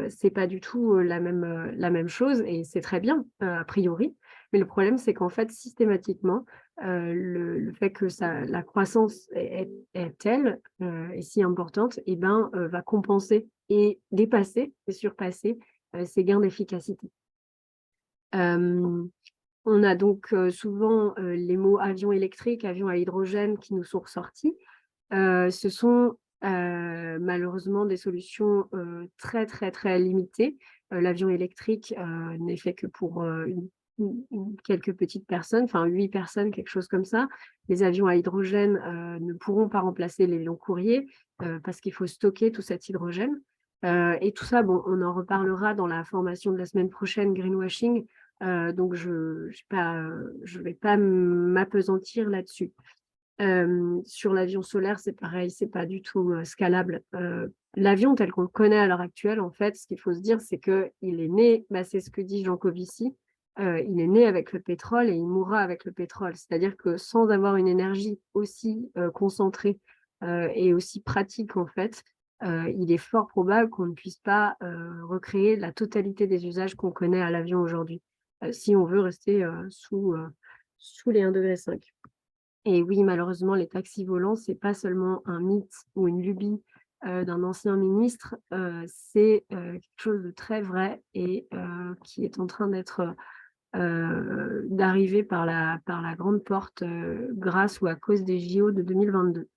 c'est pas du tout la même chose et c'est très bien, a priori. Mais le problème, c'est qu'en fait, systématiquement, le fait que la croissance est telle et si importante, eh ben, va compenser et dépasser et surpasser ces gains d'efficacité. On a donc souvent les mots avion électrique, avion à hydrogène qui nous sont ressortis. Ce sont malheureusement des solutions très, très, très limitées. L'avion électrique n'est fait que pour quelques petites personnes, enfin 8 personnes, quelque chose comme ça. Les avions à hydrogène ne pourront pas remplacer les longs courriers parce qu'il faut stocker tout cet hydrogène. Et tout ça, bon, on en reparlera dans la formation de la semaine prochaine, Greenwashing. Donc, je ne vais pas m'appesantir là-dessus. Sur l'avion solaire, c'est pareil, c'est pas du tout scalable. L'avion tel qu'on le connaît à l'heure actuelle, en fait, ce qu'il faut se dire, c'est qu'il est né, c'est ce que dit Jean Covici, il est né avec le pétrole et il mourra avec le pétrole. C'est-à-dire que sans avoir une énergie aussi concentrée et aussi pratique, en fait, il est fort probable qu'on ne puisse pas recréer la totalité des usages qu'on connaît à l'avion aujourd'hui, si on veut rester sous les 1,5 degré. Et oui, malheureusement, les taxis volants, ce n'est pas seulement un mythe ou une lubie d'un ancien ministre, c'est quelque chose de très vrai et qui est en train d'arriver par la grande porte grâce ou à cause des JO de 2022.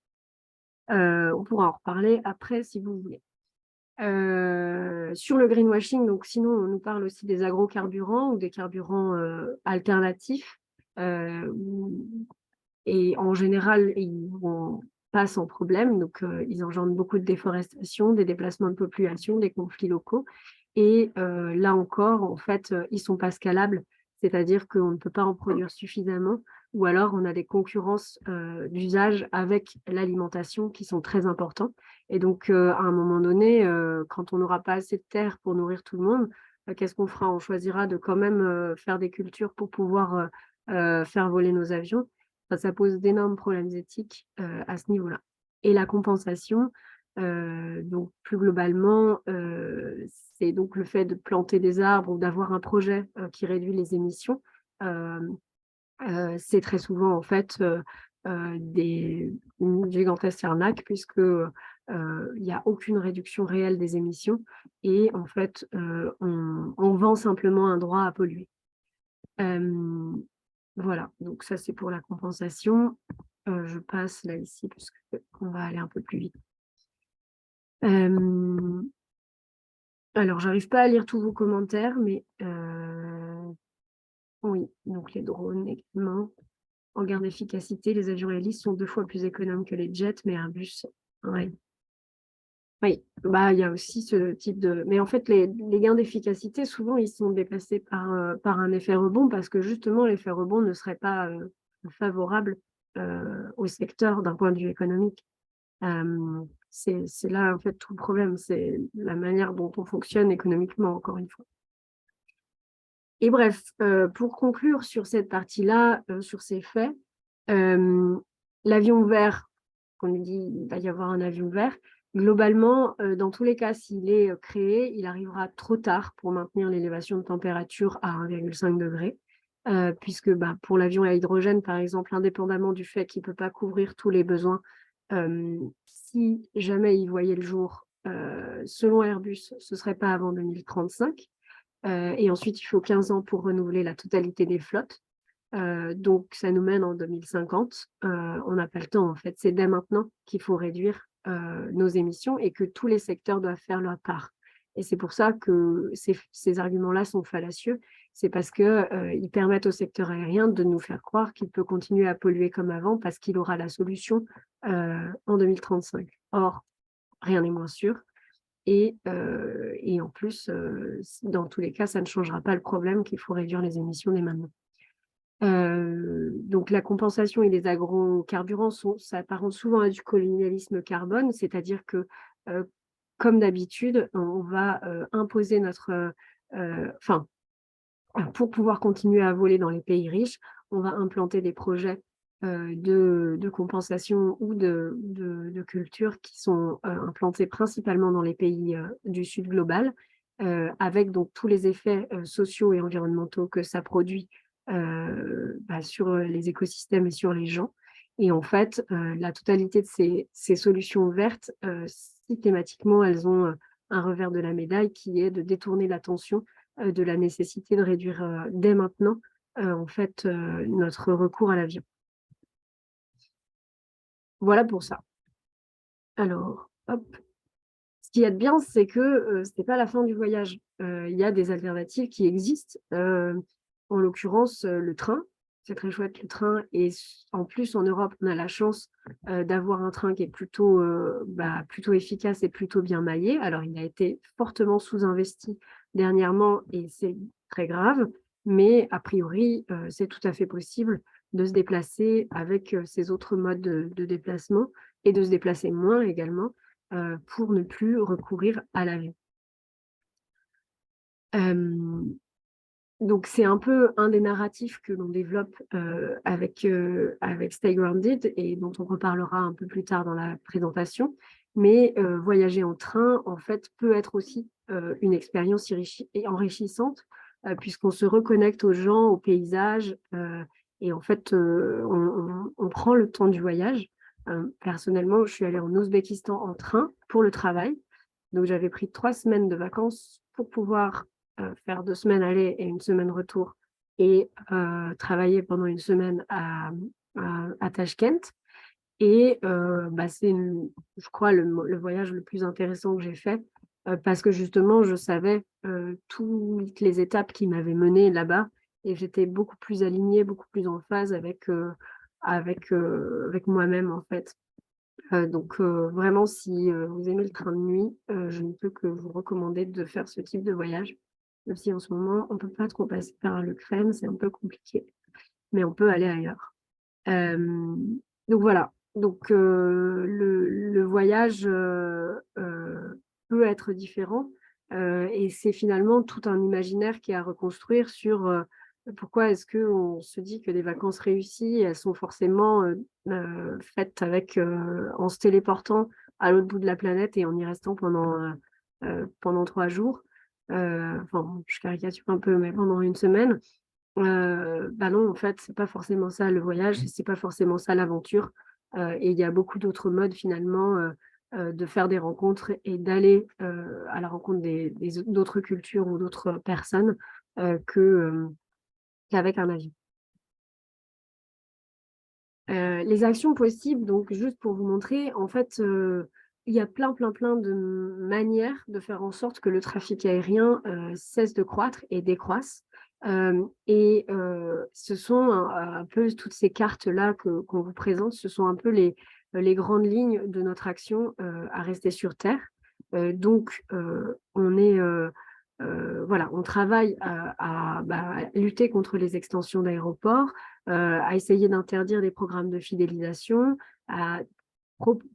On pourra en reparler après si vous voulez. Sur le greenwashing, donc sinon on nous parle aussi des agrocarburants ou des carburants alternatifs. Et en général, ils vont pas sans problème. Donc, ils engendrent beaucoup de déforestation, des déplacements de population, des conflits locaux. Et là encore, en fait, ils ne sont pas scalables. C'est-à-dire qu'on ne peut pas en produire suffisamment. Ou alors, on a des concurrences d'usage avec l'alimentation qui sont très importants. Et donc, à un moment donné, quand on n'aura pas assez de terre pour nourrir tout le monde, qu'est-ce qu'on fera? On choisira de quand même faire des cultures pour pouvoir faire voler nos avions. Ça pose d'énormes problèmes éthiques à ce niveau-là. Et la compensation, donc plus globalement, c'est donc le fait de planter des arbres ou d'avoir un projet qui réduit les émissions. C'est très souvent en fait une gigantesque arnaque puisque il n'y a aucune réduction réelle des émissions et en fait on vend simplement un droit à polluer. Voilà, donc ça c'est pour la compensation. Je passe là ici parce qu'on va aller un peu plus vite. Alors, j'arrive pas à lire tous vos commentaires, mais oui, donc les drones également. En gain d'efficacité, les avions hélices sont 2 fois plus économes que les jets, mais Airbus, ouais. Oui, il y a aussi ce type de... Mais en fait, les gains d'efficacité, souvent, ils sont dépassés par un effet rebond parce que justement, l'effet rebond ne serait pas favorable au secteur d'un point de vue économique. C'est là, en fait, tout le problème. C'est la manière dont on fonctionne économiquement, encore une fois. Et bref, pour conclure sur cette partie-là, sur ces faits, l'avion vert, on nous dit qu'il va y avoir un avion vert, globalement, dans tous les cas, s'il est créé, il arrivera trop tard pour maintenir l'élévation de température à 1,5 degré, puisque pour l'avion à hydrogène, par exemple, indépendamment du fait qu'il ne peut pas couvrir tous les besoins, si jamais il voyait le jour, selon Airbus, ce ne serait pas avant 2035. Et ensuite, il faut 15 ans pour renouveler la totalité des flottes. Donc, ça nous mène en 2050. On n'a pas le temps, en fait. C'est dès maintenant qu'il faut réduire nos émissions et que tous les secteurs doivent faire leur part. Et c'est pour ça que ces arguments-là sont fallacieux. C'est parce qu'ils permettent au secteur aérien de nous faire croire qu'il peut continuer à polluer comme avant parce qu'il aura la solution en 2035. Or, rien n'est moins sûr. Et en plus, dans tous les cas, ça ne changera pas le problème qu'il faut réduire les émissions dès maintenant. Donc la compensation et les agrocarburants s'apparentent souvent à du colonialisme carbone, c'est-à-dire que, comme d'habitude, on va imposer pour pouvoir continuer à voler dans les pays riches, on va implanter des projets de compensation ou de culture qui sont implantés principalement dans les pays du Sud global, avec donc tous les effets sociaux et environnementaux que ça produit sur les écosystèmes et sur les gens. Et en fait, la totalité de ces solutions vertes, systématiquement, elles ont un revers de la médaille qui est de détourner l'attention de la nécessité de réduire dès maintenant notre recours à l'avion. Voilà pour ça. Alors, hop. Ce qu'il y a de bien, c'est que ce n'est pas la fin du voyage. Il y a des alternatives qui existent. En l'occurrence, le train. C'est très chouette, le train. Et en plus, en Europe, on a la chance d'avoir un train qui est plutôt efficace et plutôt bien maillé. Alors, il a été fortement sous-investi dernièrement et c'est très grave. Mais a priori, c'est tout à fait possible de se déplacer avec ces autres modes de déplacement et de se déplacer moins également pour ne plus recourir à l'avion. Donc, c'est un peu un des narratifs que l'on développe avec Stay Grounded et dont on reparlera un peu plus tard dans la présentation. Mais voyager en train, en fait, peut être aussi une expérience enrichissante puisqu'on se reconnecte aux gens, aux paysages et en fait, on prend le temps du voyage. Personnellement, je suis allée en Ouzbékistan en train pour le travail. Donc, j'avais pris 3 semaines de vacances pour pouvoir faire 2 semaines aller et 1 semaine retour et travailler pendant 1 semaine à Tashkent. Et c'est, je crois, le voyage le plus intéressant que j'ai fait parce que justement, je savais toutes les étapes qui m'avaient menée là-bas et j'étais beaucoup plus alignée, beaucoup plus en phase avec moi-même, en fait. Donc, vraiment, si vous aimez le train de nuit, je ne peux que vous recommander de faire ce type de voyage. Même si en ce moment, on ne peut pas trop passer par l'Ukraine, c'est un peu compliqué, mais on peut aller ailleurs. Donc, voilà. Donc, le voyage peut être différent et c'est finalement tout un imaginaire qui est à reconstruire sur pourquoi est-ce qu'on se dit que des vacances réussies, elles sont forcément faites en se téléportant à l'autre bout de la planète et en y restant pendant 3 jours. Je caricature un peu, mais pendant 1 semaine. Non, en fait, c'est pas forcément ça le voyage, c'est pas forcément ça l'aventure. Et il y a beaucoup d'autres modes finalement de faire des rencontres et d'aller à la rencontre d'autres cultures ou d'autres personnes qu'avec un avion. Les actions possibles, donc juste pour vous montrer, en fait, il y a plein de manières de faire en sorte que le trafic aérien cesse de croître et décroisse. Ce sont un peu toutes ces cartes-là qu'on vous présente, ce sont un peu les grandes lignes de notre action à rester sur Terre. Donc, on travaille à lutter contre les extensions d'aéroports, à essayer d'interdire des programmes de fidélisation, à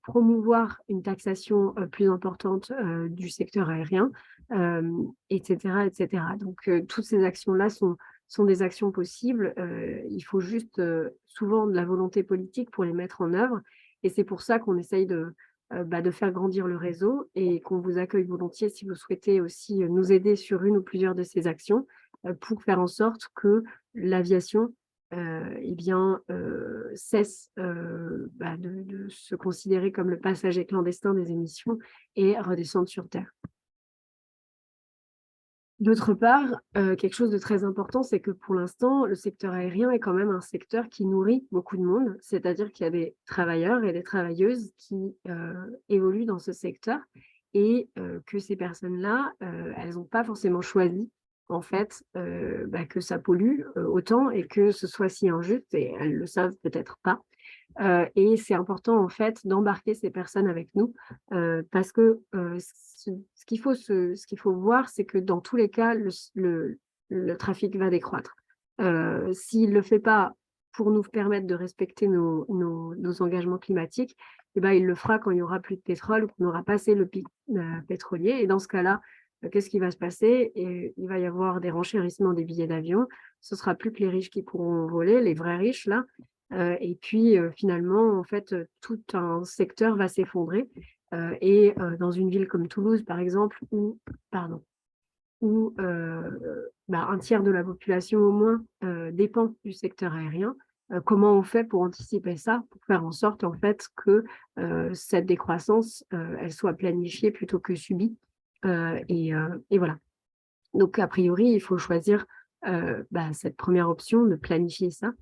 promouvoir une taxation plus importante du secteur aérien, etc., etc. Donc, toutes ces actions-là sont des actions possibles. Il faut juste souvent de la volonté politique pour les mettre en œuvre. Et c'est pour ça qu'on essaye de faire grandir le réseau et qu'on vous accueille volontiers si vous souhaitez aussi nous aider sur une ou plusieurs de ces actions pour faire en sorte que l'aviation cesse de se considérer comme le passager clandestin des émissions et redescendre sur Terre. D'autre part, quelque chose de très important, c'est que pour l'instant, le secteur aérien est quand même un secteur qui nourrit beaucoup de monde, c'est-à-dire qu'il y a des travailleurs et des travailleuses qui évoluent dans ce secteur et que ces personnes-là, elles n'ont pas forcément choisi en fait que ça pollue autant et que ce soit si injuste et elles le savent peut-être pas. Et c'est important en fait d'embarquer ces personnes avec nous parce que ce qu'il faut voir, c'est que dans tous les cas, le trafic va décroître. S'il ne le fait pas pour nous permettre de respecter nos engagements climatiques, eh ben, il le fera quand il n'y aura plus de pétrole ou qu'on aura passé le pic pétrolier. Et dans ce cas-là, qu'est-ce qui va se passer? Et il va y avoir des renchérissements des billets d'avion. Ce ne sera plus que les riches qui pourront voler, les vrais riches là. Et puis finalement, en fait, tout un secteur va s'effondrer. Et dans une ville comme Toulouse, par exemple, où un tiers de la population au moins dépend du secteur aérien, comment on fait pour anticiper ça, pour faire en sorte en fait que cette décroissance, elle soit planifiée plutôt que subie. Et voilà. Donc, a priori, il faut choisir cette première option, de planifier ça.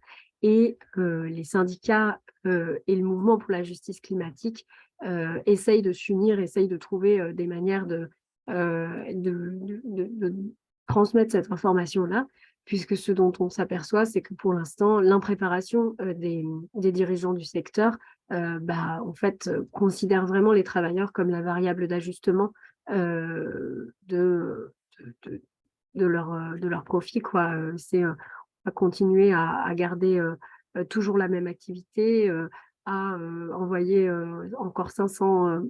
Et les syndicats et le mouvement pour la justice climatique essayent de s'unir, essayent de trouver des manières de transmettre cette information-là, puisque ce dont on s'aperçoit, c'est que pour l'instant, l'impréparation des dirigeants du secteur en fait, considère vraiment les travailleurs comme la variable d'ajustement de leur profit, quoi. C'est à continuer à garder toujours la même activité, à envoyer encore 500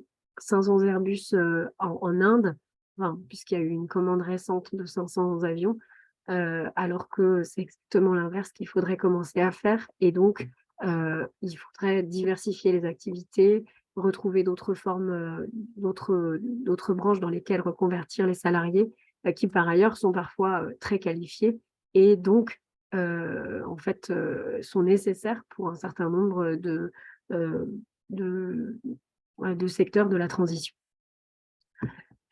Airbus en Inde, enfin, puisqu'il y a eu une commande récente de 500 avions, alors que c'est exactement l'inverse qu'il faudrait commencer à faire. Et donc, il faudrait diversifier les activités, retrouver d'autres formes, d'autres branches dans lesquelles reconvertir les salariés qui par ailleurs sont parfois très qualifiés et donc en fait sont nécessaires pour un certain nombre de secteurs de la transition.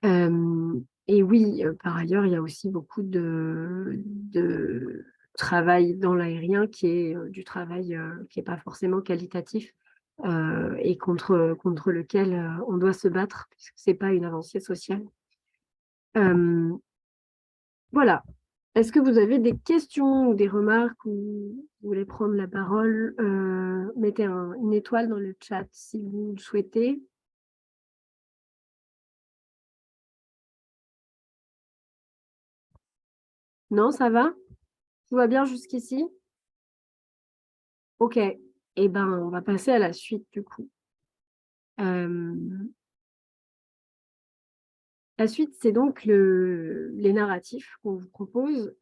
Et oui, par ailleurs, il y a aussi beaucoup de travail dans l'aérien qui est du travail qui n'est pas forcément qualitatif et contre lequel on doit se battre puisque ce n'est pas une avancée sociale. Voilà. Est-ce que vous avez des questions ou des remarques ou vous voulez prendre la parole? Mettez une étoile dans le chat si vous le souhaitez. Non, ça va? Tout va bien jusqu'ici? Ok. Eh ben, on va passer à la suite du coup. La suite, c'est donc les narratifs qu'on vous propose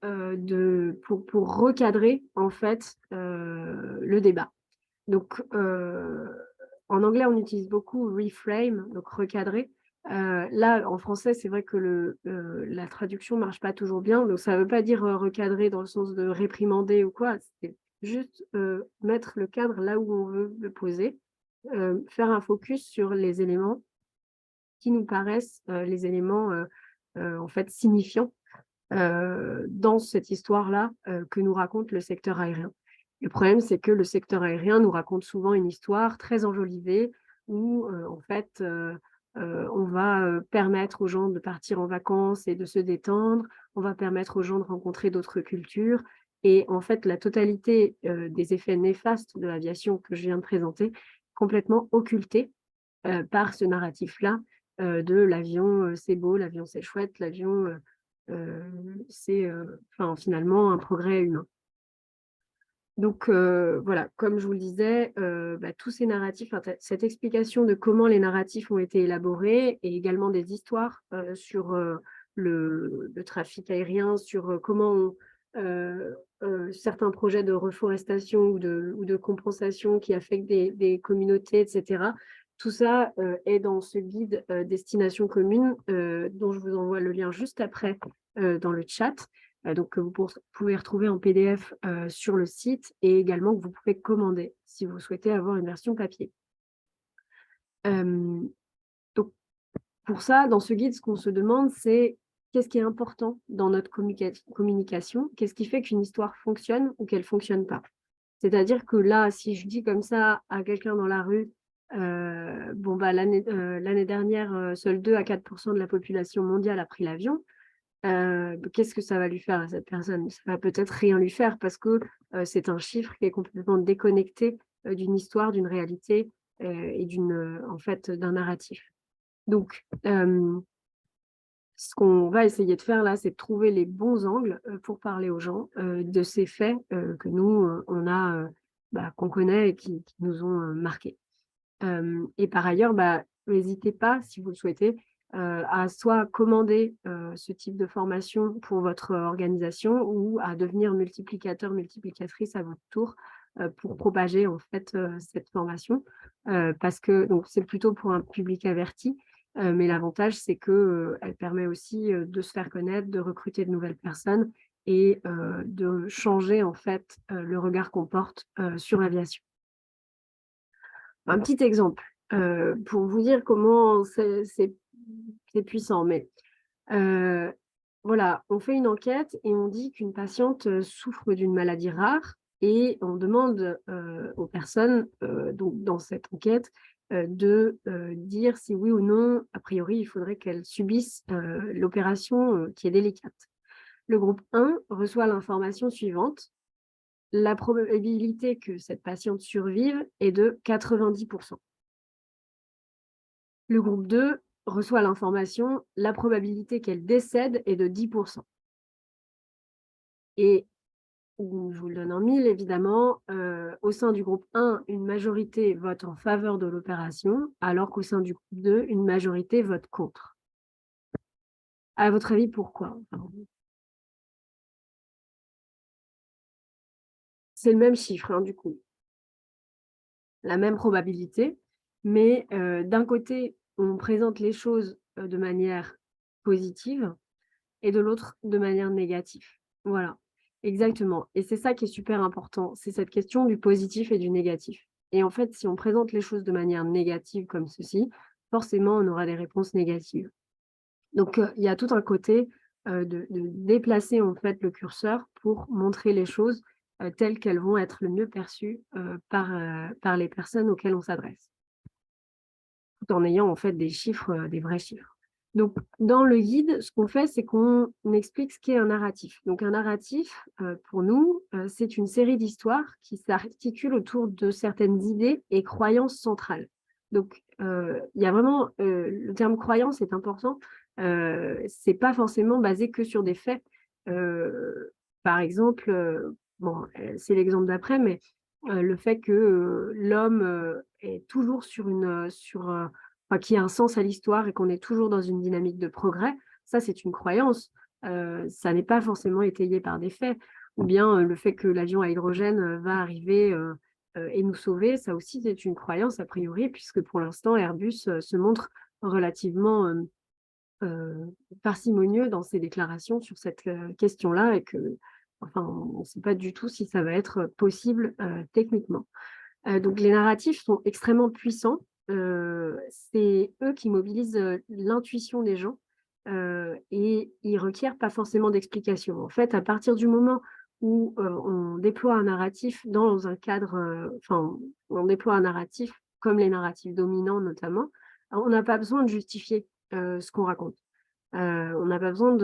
pour recadrer en fait le débat. Donc, en anglais, on utilise beaucoup reframe, donc recadrer. Là, en français, c'est vrai que la traduction ne marche pas toujours bien. Donc, ça ne veut pas dire recadrer dans le sens de réprimander ou quoi. C'est juste mettre le cadre là où on veut le poser, faire un focus sur les éléments qui nous paraissent les éléments en fait signifiants dans cette histoire-là que nous raconte le secteur aérien. Le problème, c'est que le secteur aérien nous raconte souvent une histoire très enjolivée où, en fait, on va permettre aux gens de partir en vacances et de se détendre, on va permettre aux gens de rencontrer d'autres cultures. Et en fait, la totalité des effets néfastes de l'aviation que je viens de présenter, complètement occultée par ce narratif-là de l'avion, c'est beau, l'avion, c'est chouette, l'avion, c'est finalement un progrès humain. Donc voilà, comme je vous le disais, tous ces narratifs, cette explication de comment les narratifs ont été élaborés et également des histoires sur le trafic aérien, sur comment certains projets de reforestation ou de compensation qui affectent des communautés, etc. Tout ça est dans ce guide Destination commune dont je vous envoie le lien juste après dans le chat. Donc, que vous pouvez retrouver en PDF sur le site et également que vous pouvez commander si vous souhaitez avoir une version papier. Donc, pour ça, dans ce guide, ce qu'on se demande, c'est qu'est-ce qui est important dans notre communication, qu'est-ce qui fait qu'une histoire fonctionne ou qu'elle ne fonctionne pas. C'est-à-dire que là, si je dis comme ça à quelqu'un dans la rue, l'année dernière, seuls 2 à 4% de la population mondiale a pris l'avion, qu'est-ce que ça va lui faire à cette personne? Ça va peut-être rien lui faire parce que c'est un chiffre qui est complètement déconnecté d'une histoire, d'une réalité et en fait, d'un narratif. Donc, ce qu'on va essayer de faire là, c'est de trouver les bons angles pour parler aux gens de ces faits que nous, qu'on connaît et qui nous ont marqués. Et par ailleurs, n'hésitez pas, si vous le souhaitez, à soit commander ce type de formation pour votre organisation ou à devenir multiplicateur, multiplicatrice à votre tour pour propager en fait cette formation. Parce que donc c'est plutôt pour un public averti, mais l'avantage, c'est qu'elle permet aussi de se faire connaître, de recruter de nouvelles personnes et de changer en fait le regard qu'on porte sur l'aviation. Un petit exemple pour vous dire comment c'est puissant. Mais voilà, on fait une enquête et on dit qu'une patiente souffre d'une maladie rare et on demande aux personnes donc dans cette enquête de dire si oui ou non, a priori, il faudrait qu'elles subissent l'opération qui est délicate. Le groupe 1 reçoit l'information suivante. La probabilité que cette patiente survive est de 90%. Le groupe 2 reçoit l'information, la probabilité qu'elle décède est de 10%. Et je vous le donne en mille, évidemment, au sein du groupe 1, une majorité vote en faveur de l'opération, alors qu'au sein du groupe 2, une majorité vote contre. À votre avis, pourquoi? C'est le même chiffre, hein, du coup. La même probabilité, mais d'un côté, on présente les choses de manière positive et de l'autre de manière négative. Voilà, exactement. Et c'est ça qui est super important, c'est cette question du positif et du négatif. Et en fait, si on présente les choses de manière négative comme ceci, forcément, on aura des réponses négatives. Donc, il y a tout un côté de déplacer en fait le curseur pour montrer les choses telles qu'elles vont être le mieux perçues par les personnes auxquelles on s'adresse, tout en ayant en fait des chiffres, des vrais chiffres. Donc, dans le guide, ce qu'on fait, c'est qu'on explique ce qu'est un narratif. Donc, un narratif, pour nous, c'est une série d'histoires qui s'articulent autour de certaines idées et croyances centrales. Donc, il y a vraiment, le terme croyance est important. C'est pas forcément basé que sur des faits. Par exemple, c'est l'exemple d'après, mais le fait que l'homme est toujours qu'il y a un sens à l'histoire et qu'on est toujours dans une dynamique de progrès, ça c'est une croyance. Ça n'est pas forcément étayé par des faits. Ou bien le fait que l'avion à hydrogène va arriver et nous sauver, ça aussi c'est une croyance a priori, puisque pour l'instant Airbus se montre relativement parcimonieux dans ses déclarations sur cette question-là et que, on ne sait pas du tout si ça va être possible techniquement. Donc les narratifs sont extrêmement puissants. C'est eux qui mobilisent l'intuition des gens et ils ne requièrent pas forcément d'explication. En fait, à partir du moment où on déploie un narratif dans un cadre, on déploie un narratif comme les narratifs dominants notamment, on n'a pas besoin de justifier ce qu'on raconte. On n'a pas besoin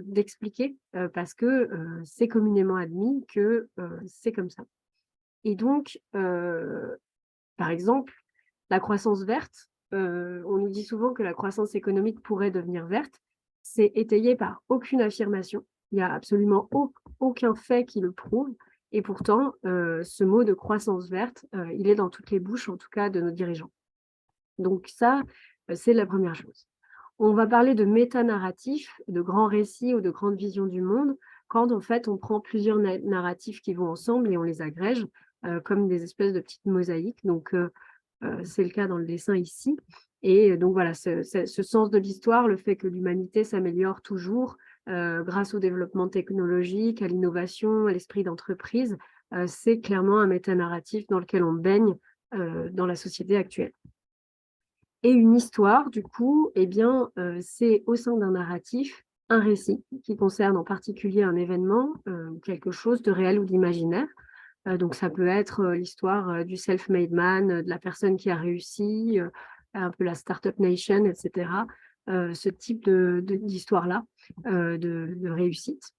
d'expliquer parce que c'est communément admis que c'est comme ça. Et donc, par exemple, la croissance verte, on nous dit souvent que la croissance économique pourrait devenir verte. C'est étayé par aucune affirmation. Il n'y a absolument aucun fait qui le prouve. Et pourtant, ce mot de croissance verte, il est dans toutes les bouches, en tout cas de nos dirigeants. Donc ça, c'est la première chose. On va parler de métanarratifs, de grands récits ou de grandes visions du monde, quand en fait on prend plusieurs narratifs qui vont ensemble et on les agrège comme des espèces de petites mosaïques. Donc, c'est le cas dans le dessin ici. Et donc voilà, ce sens de l'histoire, le fait que l'humanité s'améliore toujours grâce au développement technologique, à l'innovation, à l'esprit d'entreprise, c'est clairement un métanarratif dans lequel on baigne dans la société actuelle. Et une histoire, du coup, c'est au sein d'un narratif un récit qui concerne en particulier un événement, quelque chose de réel ou d'imaginaire. Donc, ça peut être l'histoire du self-made man, de la personne qui a réussi, un peu la Startup Nation, etc. Ce type d'histoire-là, de réussite.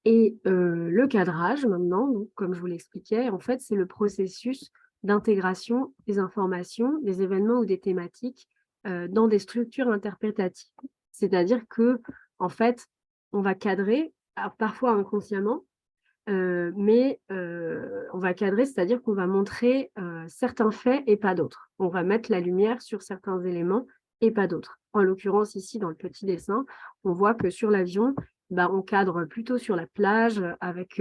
Et le cadrage, maintenant, donc, comme je vous l'expliquais, en fait, c'est le processus d'intégration des informations, des événements ou des thématiques dans des structures interprétatives. C'est-à-dire que, en fait, on va cadrer, parfois inconsciemment, mais on va cadrer, c'est-à-dire qu'on va montrer certains faits et pas d'autres. On va mettre la lumière sur certains éléments et pas d'autres. En l'occurrence, ici, dans le petit dessin, on voit que sur l'avion, on cadre plutôt sur la plage avec,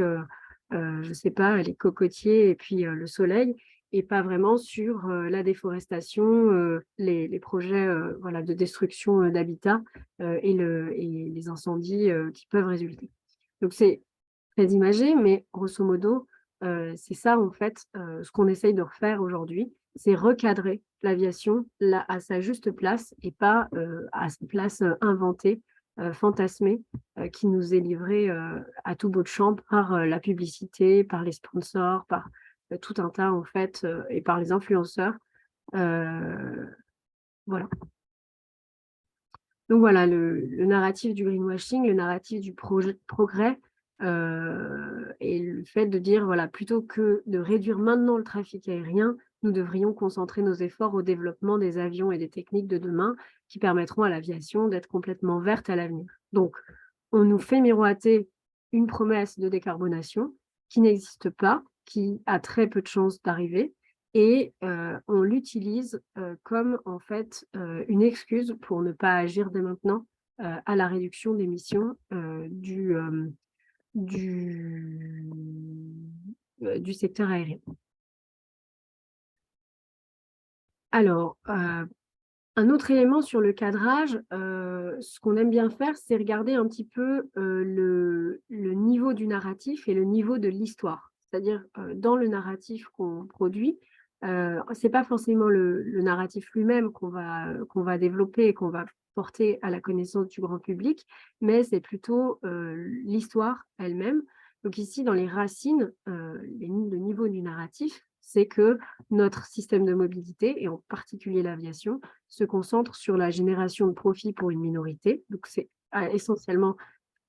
je ne sais pas, les cocotiers et puis le soleil, et pas vraiment sur la déforestation, les projets voilà, de destruction d'habitat et les incendies qui peuvent résulter. Donc, c'est très imagé, mais grosso modo, c'est ça, en fait, ce qu'on essaye de refaire aujourd'hui, c'est recadrer l'aviation à sa juste place et pas à sa place inventée, fantasmée, qui nous est livrée à tout bout de champ par la publicité, par les sponsors, par tout un tas, en fait, et par les influenceurs. Voilà. Donc voilà, le narratif du greenwashing, le narratif du progrès, et le fait de dire, voilà, plutôt que de réduire maintenant le trafic aérien, nous devrions concentrer nos efforts au développement des avions et des techniques de demain qui permettront à l'aviation d'être complètement verte à l'avenir. Donc, on nous fait miroiter une promesse de décarbonation qui n'existe pas, qui a très peu de chances d'arriver, et on l'utilise comme en fait une excuse pour ne pas agir dès maintenant à la réduction d'émissions du secteur aérien. Alors, un autre élément sur le cadrage, ce qu'on aime bien faire, c'est regarder un petit peu le niveau du narratif et le niveau de l'histoire. C'est-à-dire, dans le narratif qu'on produit, ce n'est pas forcément le narratif lui-même qu'on va développer et qu'on va porter à la connaissance du grand public, mais c'est plutôt l'histoire elle-même. Donc ici, dans les racines, le niveau du narratif, c'est que notre système de mobilité, et en particulier l'aviation, se concentre sur la génération de profits pour une minorité. Donc, c'est essentiellement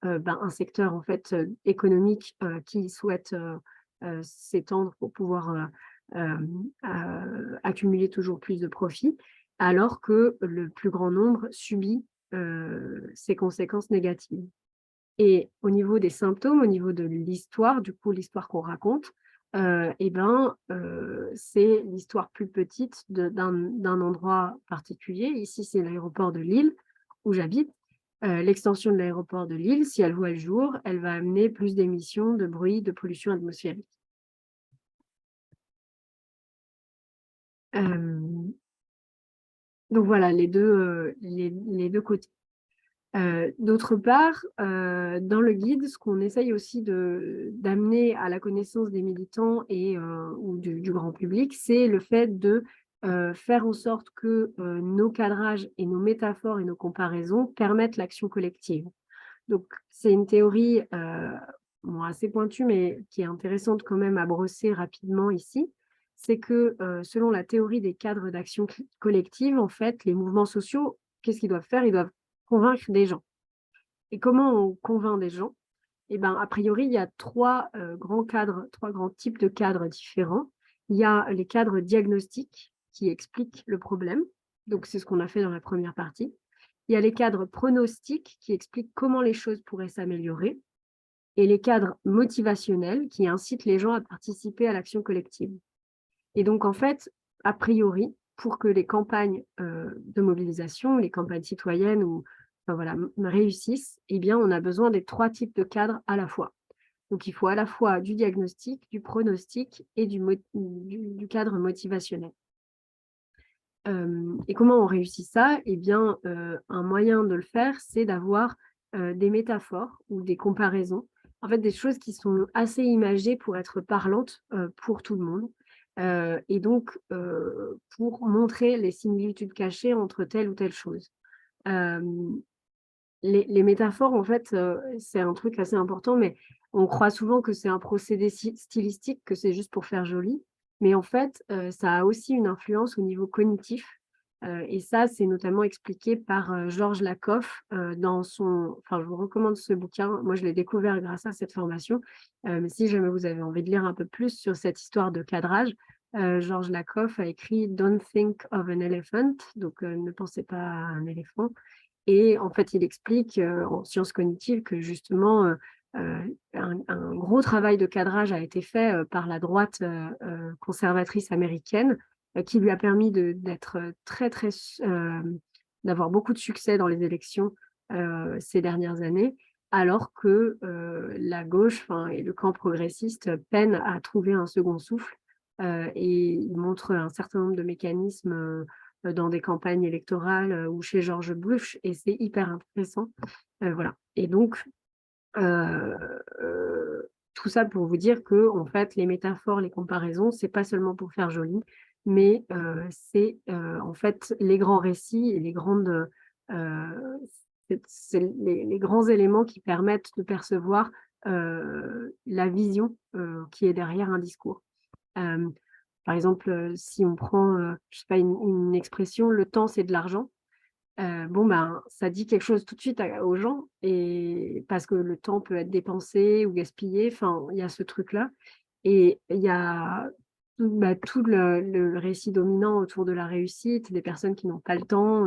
un secteur en fait, économique qui souhaite s'étendre pour pouvoir accumuler toujours plus de profits, alors que le plus grand nombre subit ces conséquences négatives. Et au niveau des symptômes, au niveau de l'histoire, du coup, l'histoire qu'on raconte, c'est l'histoire plus petite d'un endroit particulier. Ici, c'est l'aéroport de Lille, où j'habite. L'extension de l'aéroport de Lille, si elle voit le jour, elle va amener plus d'émissions, de bruit, de pollution atmosphérique. Donc voilà, les deux côtés. D'autre part, dans le guide, ce qu'on essaye aussi d'amener à la connaissance des militants ou du grand public, c'est le fait de faire en sorte que nos cadrages et nos métaphores et nos comparaisons permettent l'action collective. Donc, c'est une théorie assez pointue, mais qui est intéressante quand même à brosser rapidement ici. C'est que selon la théorie des cadres d'action collective, en fait, les mouvements sociaux, qu'est-ce qu'ils doivent faire? Ils doivent convaincre des gens. Et comment on convainc des gens? A priori, il y a trois grands types de cadres différents. Il y a les cadres diagnostiques qui expliquent le problème. Donc, c'est ce qu'on a fait dans la première partie. Il y a les cadres pronostiques qui expliquent comment les choses pourraient s'améliorer. Et les cadres motivationnels qui incitent les gens à participer à l'action collective. Et donc, en fait, a priori, pour que les campagnes de mobilisation, les campagnes citoyennes réussissent, on a besoin des trois types de cadres à la fois. Donc, il faut à la fois du diagnostic, du pronostic et du cadre motivationnel. Et comment on réussit ça? Un moyen de le faire, c'est d'avoir des métaphores ou des comparaisons, en fait, des choses qui sont assez imagées pour être parlantes pour tout le monde. Et donc, pour montrer les similitudes cachées entre telle ou telle chose. les métaphores, en fait, c'est un truc assez important, mais on croit souvent que c'est un procédé stylistique, que c'est juste pour faire joli. Mais en fait, ça a aussi une influence au niveau cognitif. Et ça, c'est notamment expliqué par Georges Lakoff dans son... Enfin, je vous recommande ce bouquin. Moi, je l'ai découvert grâce à cette formation. Mais si jamais vous avez envie de lire un peu plus sur cette histoire de cadrage, Georges Lakoff a écrit « Don't think of an elephant », donc ne pensez pas à un éléphant. Et en fait, il explique en sciences cognitives que justement, un gros travail de cadrage a été fait par la droite conservatrice américaine qui lui a permis d'être d'avoir beaucoup de succès dans les élections ces dernières années, alors que la gauche et le camp progressiste peinent à trouver un second souffle et il montre un certain nombre de mécanismes dans des campagnes électorales ou chez George Bush, et c'est hyper intéressant. Voilà. Et donc, tout ça pour vous dire que en fait, les métaphores, les comparaisons, c'est pas seulement pour faire joli, mais c'est en fait les grands récits et les grandes... c'est les grands éléments qui permettent de percevoir la vision qui est derrière un discours. Par exemple, si on prend, je sais pas, une expression, le temps c'est de l'argent, bon ben, ça dit quelque chose tout de suite aux gens, et parce que le temps peut être dépensé ou gaspillé, enfin, il y a ce truc-là. Et il y a tout le récit dominant autour de la réussite, des personnes qui n'ont pas le temps,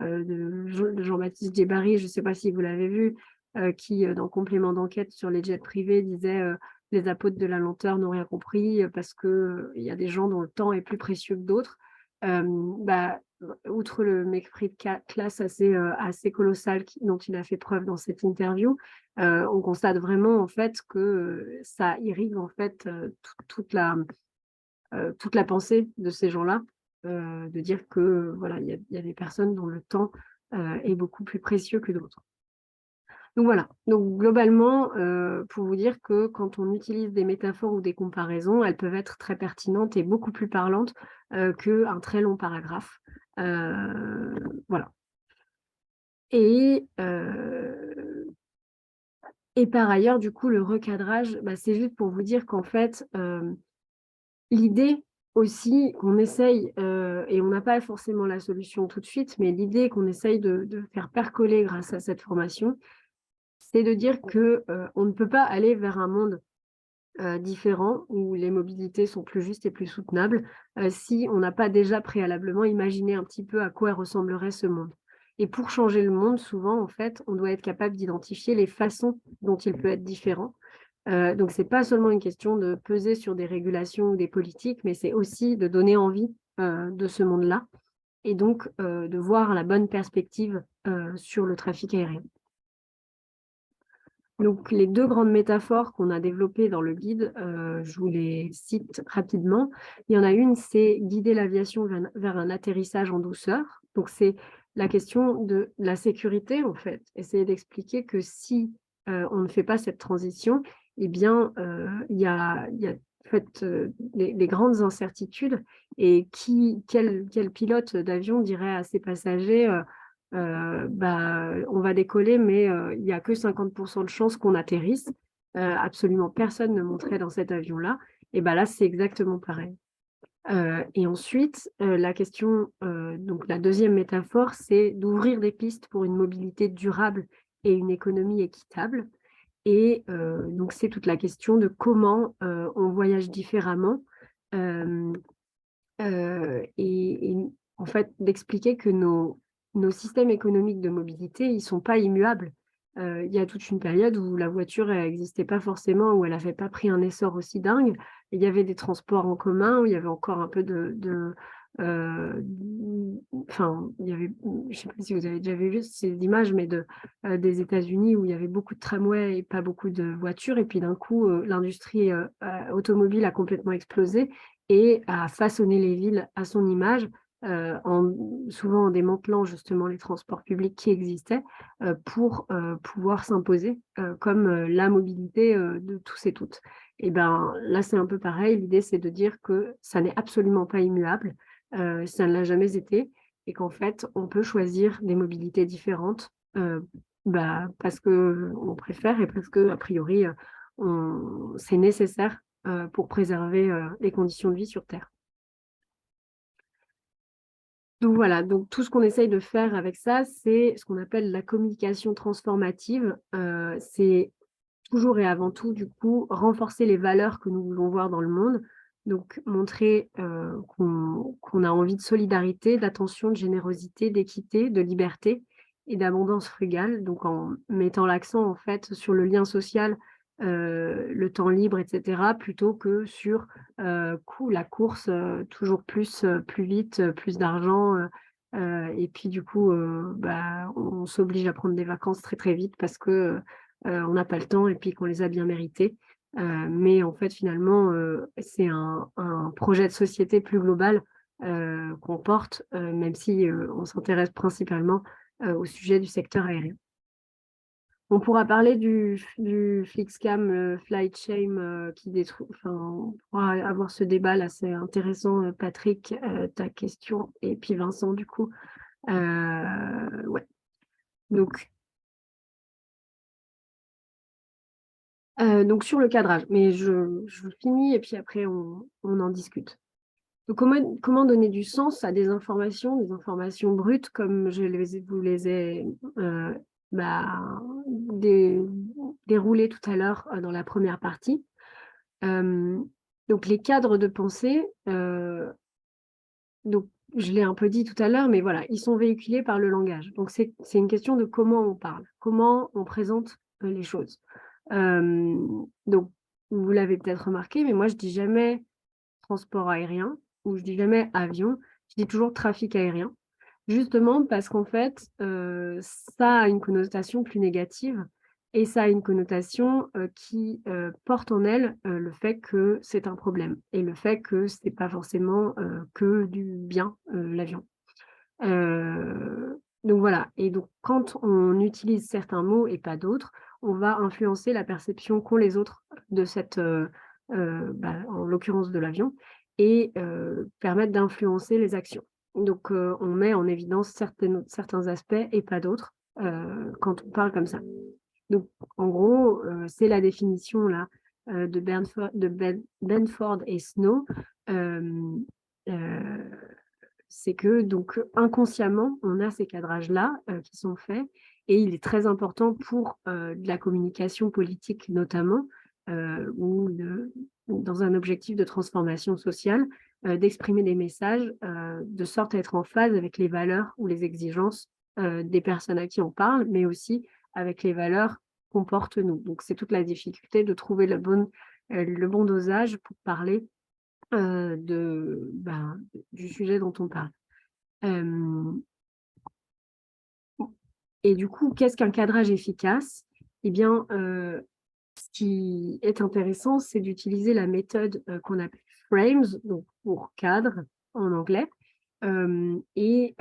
de Jean-Baptiste Djebari, je ne sais pas si vous l'avez vu, qui, dans Complément d'enquête sur les jets privés, disait les apôtres de la lenteur n'ont rien compris parce qu'il y a des gens dont le temps est plus précieux que d'autres. Outre le mépris de classe assez colossal dont il a fait preuve dans cette interview, on constate vraiment en fait que ça irrigue en fait toute la pensée de ces gens-là, de dire que voilà, il y a des personnes dont le temps est beaucoup plus précieux que d'autres. Donc voilà, donc globalement, pour vous dire que quand on utilise des métaphores ou des comparaisons, elles peuvent être très pertinentes et beaucoup plus parlantes qu'un très long paragraphe. Voilà. Et par ailleurs, du coup, le recadrage, c'est juste pour vous dire qu'en fait, l'idée aussi qu'on essaye, et on n'a pas forcément la solution tout de suite, mais l'idée qu'on essaye de faire percoler grâce à cette formation, c'est de dire qu'on ne peut pas aller vers un monde différent où les mobilités sont plus justes et plus soutenables si on n'a pas déjà préalablement imaginé un petit peu à quoi ressemblerait ce monde. Et pour changer le monde, souvent, en fait, on doit être capable d'identifier les façons dont il peut être différent. Donc, ce n'est pas seulement une question de peser sur des régulations ou des politiques, mais c'est aussi de donner envie de ce monde-là et donc de voir la bonne perspective sur le trafic aérien. Donc, les deux grandes métaphores qu'on a développées dans le guide, je vous les cite rapidement. Il y en a une, c'est guider l'aviation vers un atterrissage en douceur. Donc, c'est la question de la sécurité, en fait. Essayer d'expliquer que si on ne fait pas cette transition, eh bien, il y a en fait, des grandes incertitudes. Et quel pilote d'avion dirait à ses passagers on va décoller, mais il n'y a que 50% de chances qu'on atterrisse. Absolument personne ne monterait dans cet avion-là. Et là, c'est exactement pareil. Et ensuite, la question, donc la deuxième métaphore, c'est d'ouvrir des pistes pour une mobilité durable et une économie équitable. Et donc, c'est toute la question de comment on voyage différemment et en fait, d'expliquer que nos systèmes économiques de mobilité, ils ne sont pas immuables. Il y a toute une période où la voiture n'existait pas forcément, où elle n'avait pas pris un essor aussi dingue. Il y avait des transports en commun, où il y avait encore un peu il y avait, je ne sais pas si vous avez déjà vu ces images, mais des États-Unis où il y avait beaucoup de tramways et pas beaucoup de voitures. Et puis d'un coup, l'industrie automobile a complètement explosé et a façonné les villes à son image, souvent en démantelant justement les transports publics qui existaient pour pouvoir s'imposer comme la mobilité de tous et toutes. Et là, c'est un peu pareil. L'idée, c'est de dire que ça n'est absolument pas immuable, ça ne l'a jamais été, et qu'en fait, on peut choisir des mobilités différentes parce qu'on préfère et parce que, a priori, c'est nécessaire pour préserver les conditions de vie sur Terre. Donc voilà, donc tout ce qu'on essaye de faire avec ça, c'est ce qu'on appelle la communication transformative. C'est toujours et avant tout, du coup, renforcer les valeurs que nous voulons voir dans le monde. Donc montrer qu'on a envie de solidarité, d'attention, de générosité, d'équité, de liberté et d'abondance frugale. Donc en mettant l'accent en fait sur le lien social, le temps libre, etc., plutôt que sur la course, toujours plus, plus vite, plus d'argent. Et puis du coup, on s'oblige à prendre des vacances très très vite parce que on n'a pas le temps et puis qu'on les a bien méritées. Mais en fait, finalement, c'est un projet de société plus global qu'on porte, même si on s'intéresse principalement au sujet du secteur aérien. On pourra parler du Flixcam Flight Shame qui détruit. Enfin, on pourra avoir ce débat là, c'est intéressant, Patrick, ta question, et puis Vincent, du coup. Ouais. Donc sur le cadrage, mais je finis et puis après on en discute. Donc comment donner du sens à des informations brutes comme vous les ai déroulées tout à l'heure dans la première partie. Donc les cadres de pensée, donc je l'ai un peu dit tout à l'heure, mais voilà, ils sont véhiculés par le langage. Donc c'est une question de comment on parle, comment on présente les choses. Donc, vous l'avez peut-être remarqué, mais moi, je dis jamais transport aérien ou je dis jamais avion, je dis toujours trafic aérien, justement parce qu'en fait, ça a une connotation plus négative et ça a une connotation qui porte en elle le fait que c'est un problème et le fait que ce n'est pas forcément que du bien, l'avion. Donc voilà, et donc quand on utilise certains mots et pas d'autres, on va influencer la perception qu'ont les autres de cette, en l'occurrence de l'avion, et permettre d'influencer les actions. Donc on met en évidence certains aspects et pas d'autres quand on parle comme ça. Donc en gros, c'est la définition là de Benford et Snow. C'est que donc inconsciemment, on a ces cadrages-là qui sont faits et il est très important pour de la communication politique notamment ou dans un objectif de transformation sociale, d'exprimer des messages de sorte à être en phase avec les valeurs ou les exigences des personnes à qui on parle, mais aussi avec les valeurs qu'on porte nous. Donc c'est toute la difficulté de trouver le bon dosage pour parler du sujet dont on parle. Et du coup, qu'est-ce qu'un cadrage efficace? Eh bien, ce qui est intéressant, c'est d'utiliser la méthode qu'on appelle frames, donc pour cadre en anglais, et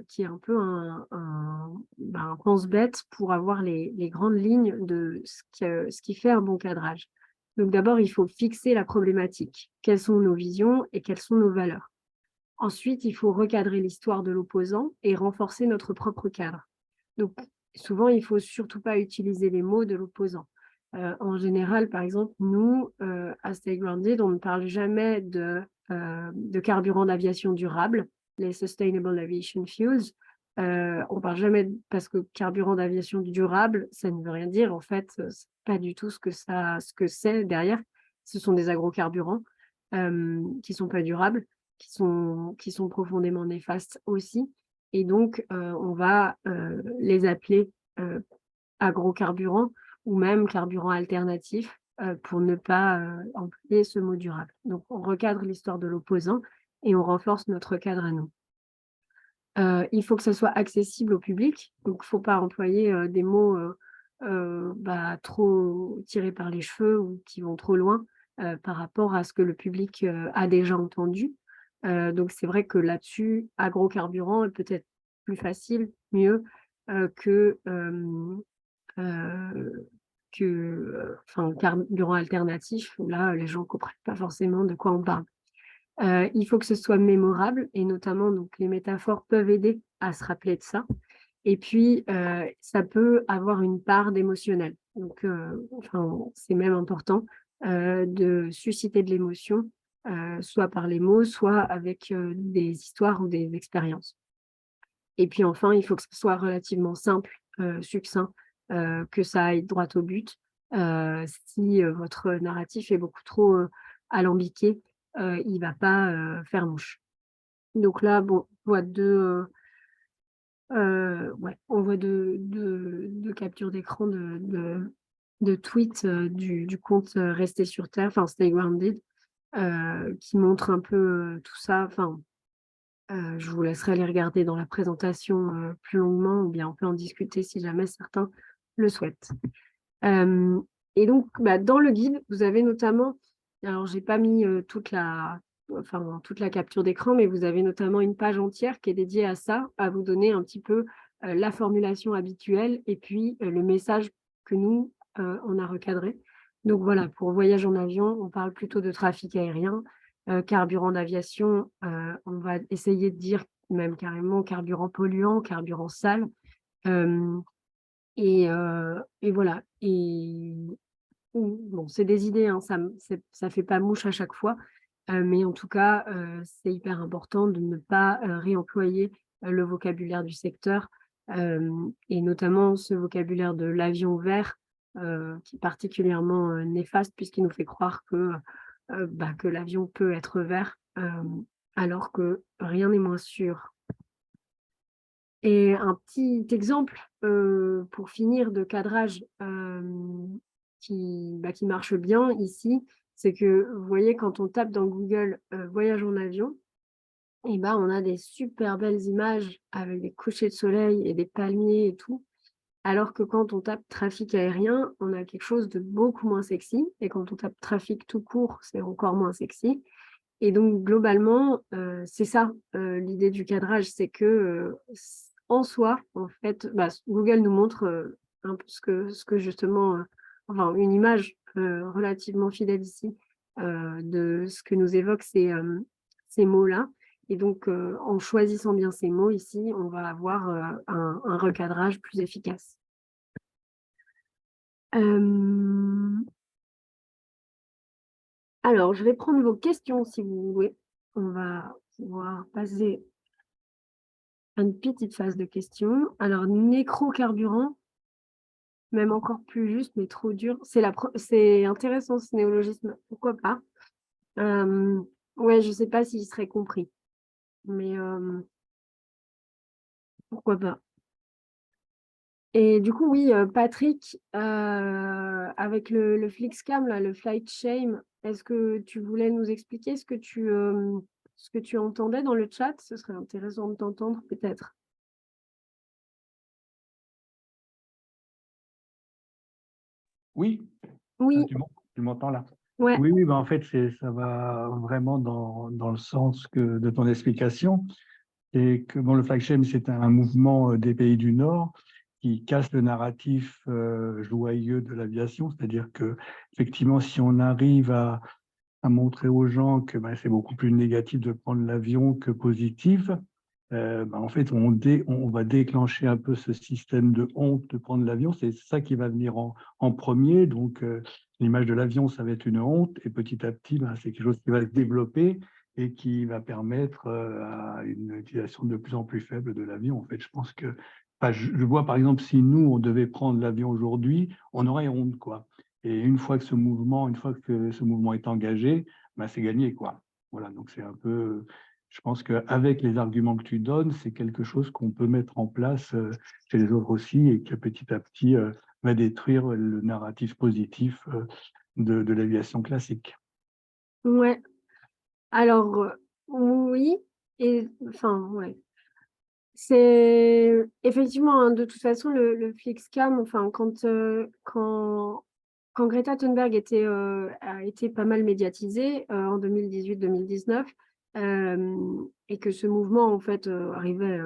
qui est un peu un pense-bête pour avoir les grandes lignes de ce qui fait un bon cadrage. Donc d'abord, il faut fixer la problématique. Quelles sont nos visions et quelles sont nos valeurs? Ensuite, il faut recadrer l'histoire de l'opposant et renforcer notre propre cadre. Donc, souvent, il ne faut surtout pas utiliser les mots de l'opposant. En général, par exemple, nous, à Stay Grounded, on ne parle jamais de carburant d'aviation durable, les Sustainable Aviation Fuels. On ne parle jamais parce que carburant d'aviation durable, ça ne veut rien dire. En fait, ce n'est pas du tout ce que c'est derrière. Ce sont des agrocarburants qui ne sont pas durables, qui sont profondément néfastes aussi. Et donc, on va les appeler agrocarburants ou même carburants alternatifs pour ne pas employer ce mot durable. Donc, on recadre l'histoire de l'opposant et on renforce notre cadre à nous. Il faut que ça soit accessible au public. Donc, il ne faut pas employer des mots trop tirés par les cheveux ou qui vont trop loin par rapport à ce que le public a déjà entendu. Donc, c'est vrai que là-dessus, agrocarburant est peut-être plus facile, mieux que carburant alternatif, où là, les gens ne comprennent pas forcément de quoi on parle. Il faut que ce soit mémorable, et notamment, donc, les métaphores peuvent aider à se rappeler de ça. Et puis, ça peut avoir une part d'émotionnel. Donc, c'est même important de susciter de l'émotion, soit par les mots, soit avec des histoires ou des expériences. Et puis enfin, il faut que ce soit relativement simple, succinct, que ça aille droit au but. Si votre narratif est beaucoup trop alambiqué, il ne va pas faire mouche. Donc là, bon, on voit on voit deux captures d'écran de tweets du compte Rester sur Terre, enfin Stay Grounded, qui montrent un peu tout ça. Enfin, je vous laisserai les regarder dans la présentation plus longuement, ou bien on peut en discuter si jamais certains le souhaitent. Et donc, dans le guide, vous avez notamment, alors j'ai pas mis toute la capture d'écran, mais vous avez notamment une page entière qui est dédiée à ça, à vous donner un petit peu la formulation habituelle et puis le message que nous, on a recadré. Donc voilà, pour voyage en avion, on parle plutôt de trafic aérien. Carburant d'aviation, on va essayer de dire même carrément carburant polluant, carburant sale. Et voilà. Et bon, c'est des idées, hein, ça fait pas mouche à chaque fois, mais en tout cas, c'est hyper important de ne pas réemployer le vocabulaire du secteur, et notamment ce vocabulaire de l'avion vert, qui est particulièrement néfaste puisqu'il nous fait croire que l'avion peut être vert, alors que rien n'est moins sûr. Et un petit exemple pour finir de cadrage qui marche bien ici, c'est que vous voyez, quand on tape dans Google voyage en avion, et on a des super belles images avec des couchers de soleil et des palmiers et tout. Alors que quand on tape trafic aérien, on a quelque chose de beaucoup moins sexy. Et quand on tape trafic tout court, c'est encore moins sexy. Et donc, globalement, c'est ça l'idée du cadrage, c'est que en soi, en fait, Google nous montre un peu ce que justement, une image relativement fidèle ici de ce que nous évoquent ces mots-là. Et donc, en choisissant bien ces mots ici, on va avoir un recadrage plus efficace. Alors, je vais prendre vos questions si vous voulez. On va pouvoir passer à une petite phase de questions. Alors, nécrocarburant, même encore plus juste, mais trop dur. C'est intéressant ce néologisme, pourquoi pas. Ouais, je ne sais pas s'il serait compris, mais pourquoi pas. Et du coup, oui, Patrick, avec le FlixCam, là, le Flight Shame, est-ce que tu voulais nous expliquer ce que tu entendais dans le chat? Ce serait intéressant de t'entendre peut-être. Oui, Oui, tu m'entends là? ouais. Oui, en fait, ça va vraiment dans le sens de ton explication. Et que le flag shame, c'est un mouvement des pays du Nord qui casse le narratif joyeux de l'aviation. C'est-à-dire que, effectivement, si on arrive à montrer aux gens que c'est beaucoup plus négatif de prendre l'avion que positif, en fait, on va déclencher un peu ce système de honte de prendre l'avion. C'est ça qui va venir en premier. Donc, l'image de l'avion, ça va être une honte. Et petit à petit, c'est quelque chose qui va se développer et qui va permettre à une utilisation de plus en plus faible de l'avion. En fait, je pense que, je vois par exemple, si nous, on devait prendre l'avion aujourd'hui, on aurait honte, quoi. Et une fois que ce mouvement est engagé, c'est gagné, quoi. Voilà, donc c'est un peu... Je pense qu'avec les arguments que tu donnes, c'est quelque chose qu'on peut mettre en place chez les autres aussi et que petit à petit va détruire le narratif positif de l'aviation classique. Ouais. Alors, oui, et ouais. C'est effectivement, hein, de toute façon, le FlixCam, quand Greta Thunberg a été pas mal médiatisée en 2018-2019, et que ce mouvement, en fait, arrivait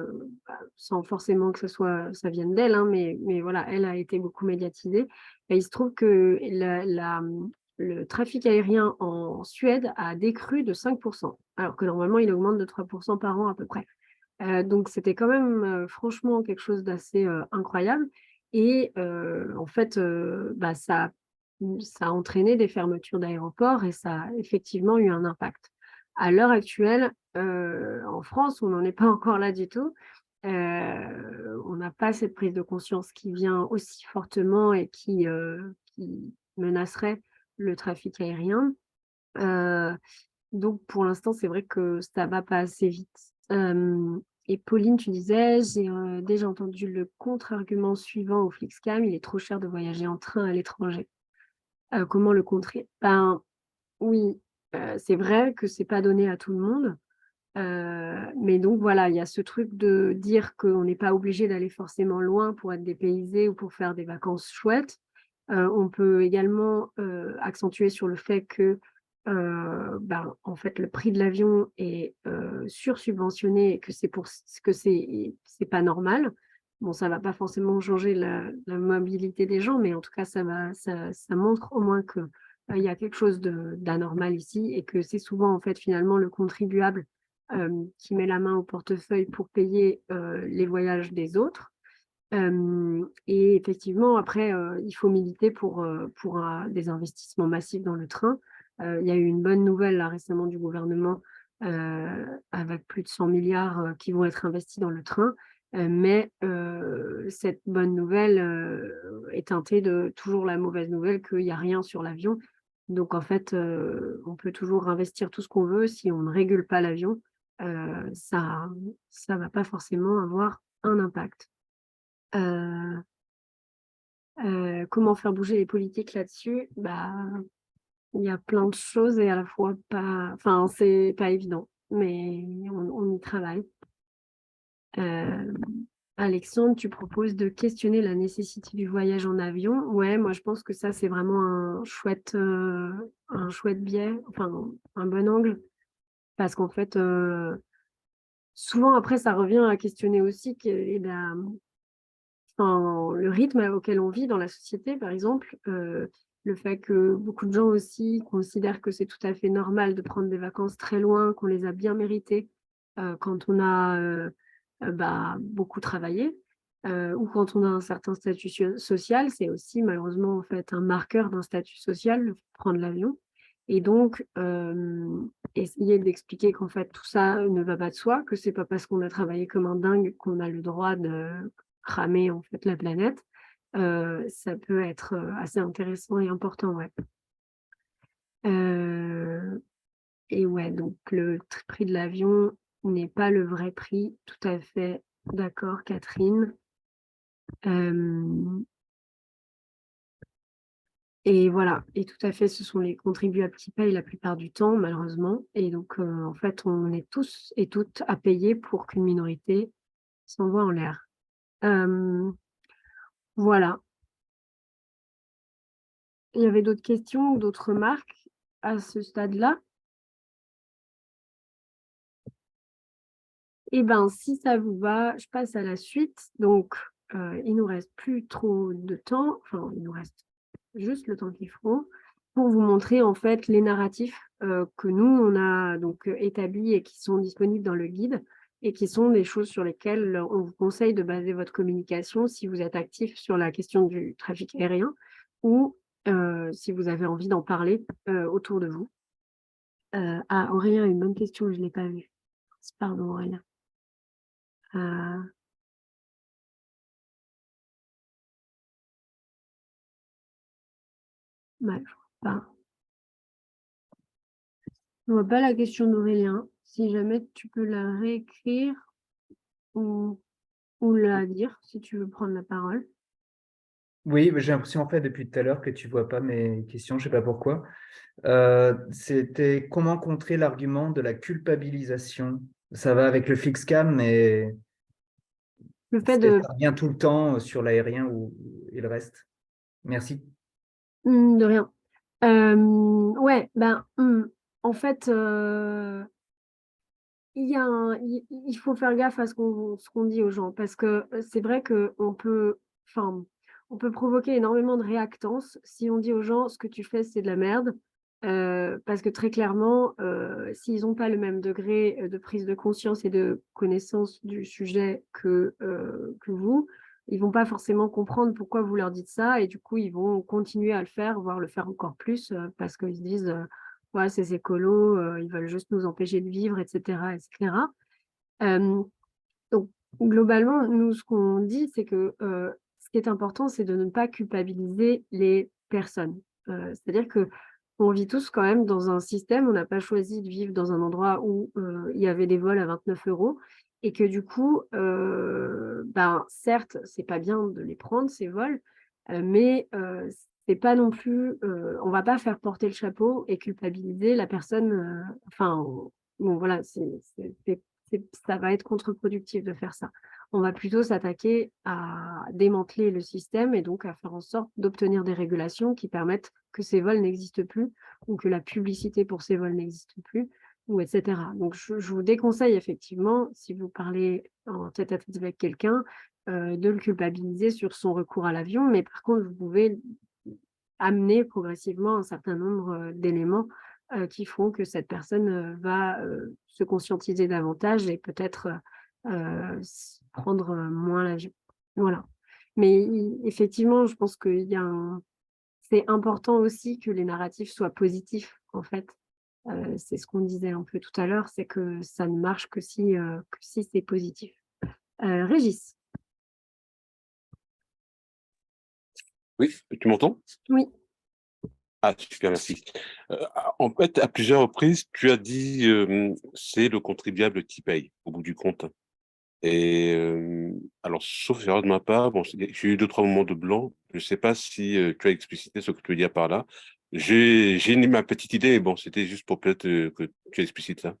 sans forcément que ça vienne d'elle, hein, mais voilà, elle a été beaucoup médiatisée. Et il se trouve que le trafic aérien en Suède a décru de 5%, alors que normalement, il augmente de 3% par an à peu près. Donc, c'était quand même franchement quelque chose d'assez incroyable. Et en fait, ça a entraîné des fermetures d'aéroports et ça a effectivement eu un impact. À l'heure actuelle, en France, on n'en est pas encore là du tout. On n'a pas cette prise de conscience qui vient aussi fortement et qui menacerait le trafic aérien. Donc, pour l'instant, c'est vrai que ça va pas assez vite. Et Pauline, tu disais, j'ai déjà entendu le contre-argument suivant au Flixcam, il est trop cher de voyager en train à l'étranger. Comment le contrer? Ben oui, c'est vrai que c'est pas donné à tout le monde. Mais donc voilà, il y a ce truc de dire qu'on n'est pas obligé d'aller forcément loin pour être dépaysé ou pour faire des vacances chouettes. On peut également accentuer sur le fait que en fait, le prix de l'avion est sursubventionné et que c'est pas normal. Bon, ça va pas forcément changer la mobilité des gens, mais en tout cas, ça montre au moins que il y a quelque chose d'anormal ici et que c'est souvent en fait finalement le contribuable qui met la main au portefeuille pour payer les voyages des autres. Et effectivement, après, il faut militer pour des investissements massifs dans le train. Il y a eu une bonne nouvelle là, récemment du gouvernement avec plus de 100 milliards qui vont être investis dans le train. Mais cette bonne nouvelle est teintée de toujours la mauvaise nouvelle qu'il n'y a rien sur l'avion. Donc en fait, on peut toujours investir tout ce qu'on veut. Si on ne régule pas l'avion, ça ne va pas forcément avoir un impact. Comment faire bouger les politiques là-dessus? Il y a plein de choses et à la fois pas, enfin, c'est pas évident, mais on y travaille. Alexandre, tu proposes de questionner la nécessité du voyage en avion. Ouais, moi je pense que ça c'est vraiment un chouette biais, enfin un bon angle, parce qu'en fait, souvent après ça revient à questionner aussi le rythme auquel on vit dans la société, par exemple, le fait que beaucoup de gens aussi considèrent que c'est tout à fait normal de prendre des vacances très loin, qu'on les a bien méritées quand on a beaucoup travaillé ou quand on a un certain statut social. C'est aussi malheureusement en fait un marqueur d'un statut social, prendre l'avion. Et donc, essayer d'expliquer qu'en fait tout ça ne va pas de soi, que c'est pas parce qu'on a travaillé comme un dingue qu'on a le droit de cramer en fait la planète, ça peut être assez intéressant et important, ouais. Et ouais, donc le prix de l'avion n'est pas le vrai prix, tout à fait d'accord, Catherine. Et voilà, et tout à fait, ce sont les contribuables qui payent la plupart du temps, malheureusement. Et donc, en fait, on est tous et toutes à payer pour qu'une minorité s'envoie en l'air. Voilà. Il y avait d'autres questions ou d'autres remarques à ce stade-là? Eh bien, si ça vous va, je passe à la suite. Donc, il nous reste plus trop de temps. Enfin, il nous reste juste le temps qu'il faut pour vous montrer en fait les narratifs que nous, on a donc établis et qui sont disponibles dans le guide et qui sont des choses sur lesquelles on vous conseille de baser votre communication si vous êtes actif sur la question du trafic aérien ou si vous avez envie d'en parler autour de vous. Aurélien a une bonne question, je ne l'ai pas vue. Pardon, Aurélien. Je vois pas la question d'Aurélien. Si jamais tu peux la réécrire ou la dire, si tu veux prendre la parole. Oui, j'ai l'impression en fait depuis tout à l'heure que tu vois pas mes questions, je sais pas pourquoi. C'était comment contrer l'argument de la culpabilisation. Ça va avec le Flixcam, mais Le fait de... ça revient tout le temps sur l'aérien et le reste. Merci. De rien. Ouais, en fait, il faut faire gaffe à ce qu'on dit aux gens parce que c'est vrai qu'on peut, on peut provoquer énormément de réactance si on dit aux gens ce que tu fais, c'est de la merde. parce que très clairement, s'ils n'ont pas le même degré de prise de conscience et de connaissance du sujet que vous, ils ne vont pas forcément comprendre pourquoi vous leur dites ça, et du coup, ils vont continuer à le faire, voire le faire encore plus, parce qu'ils se disent ouais, ces écolos, ils veulent juste nous empêcher de vivre, etc. etc. Donc, globalement, nous, ce qu'on dit, c'est que ce qui est important, c'est de ne pas culpabiliser les personnes. C'est-à-dire que on vit tous quand même dans un système, on n'a pas choisi de vivre dans un endroit où il y avait des vols à 29 € et que du coup, ben, certes, c'est pas bien de les prendre, ces vols, mais c'est pas non plus, on va pas faire porter le chapeau et culpabiliser la personne, enfin, bon voilà, ça va être contre-productif de faire ça. On va plutôt s'attaquer à démanteler le système et donc à faire en sorte d'obtenir des régulations qui permettent que ces vols n'existent plus ou que la publicité pour ces vols n'existe plus, ou etc. Donc, je vous déconseille effectivement, si vous parlez en tête-à-tête avec quelqu'un, de le culpabiliser sur son recours à l'avion, mais par contre, vous pouvez amener progressivement un certain nombre d'éléments qui feront que cette personne va se conscientiser davantage et peut-être prendre moins l'avion. Voilà. Mais effectivement, je pense qu'il y a c'est important aussi que les narratifs soient positifs, en fait. C'est ce qu'on disait un peu tout à l'heure, c'est que ça ne marche que si c'est positif. Régis. Oui, tu m'entends? Oui. Ah, super, merci. En fait, à plusieurs reprises, tu as dit c'est le contribuable qui paye au bout du compte. Et alors, sauf erreur de ma part, bon, j'ai eu deux, trois moments de blanc. Je ne sais pas si tu as explicité ce que tu veux dire par là. J'ai ma petite idée, mais bon, c'était juste pour peut-être que tu explicites ça.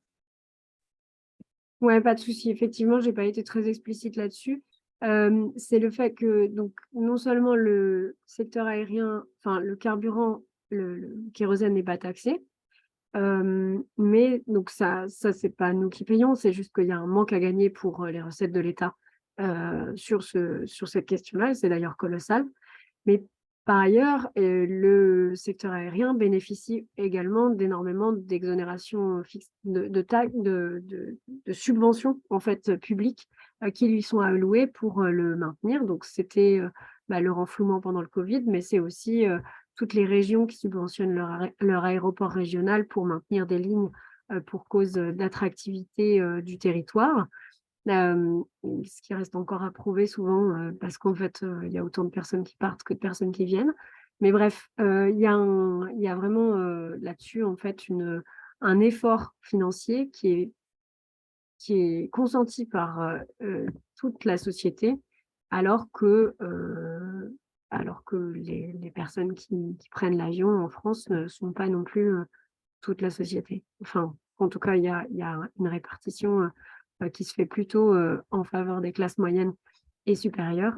Ouais, pas de souci. Effectivement, je n'ai pas été très explicite là-dessus. C'est le fait que donc non seulement le secteur aérien, enfin le carburant, le kérosène n'est pas taxé, mais donc ça c'est pas nous qui payons, c'est juste qu'il y a un manque à gagner pour les recettes de l'État sur cette question-là, et c'est d'ailleurs colossal. Mais par ailleurs, le secteur aérien bénéficie également d'énormément d'exonérations de subventions en fait, publiques qui lui sont allouées pour le maintenir. Donc, c'était le renflouement pendant le Covid, mais c'est aussi toutes les régions qui subventionnent leur aéroport régional pour maintenir des lignes pour cause d'attractivité du territoire. Ce qui reste encore à prouver souvent parce qu'en fait, il y a autant de personnes qui partent que de personnes qui viennent. Mais bref, il y a vraiment là-dessus en fait un effort financier qui est consenti par toute la société, alors que les personnes qui prennent l'avion en France ne sont pas non plus toute la société. Enfin, en tout cas, il y a une répartition qui se fait plutôt en faveur des classes moyennes et supérieures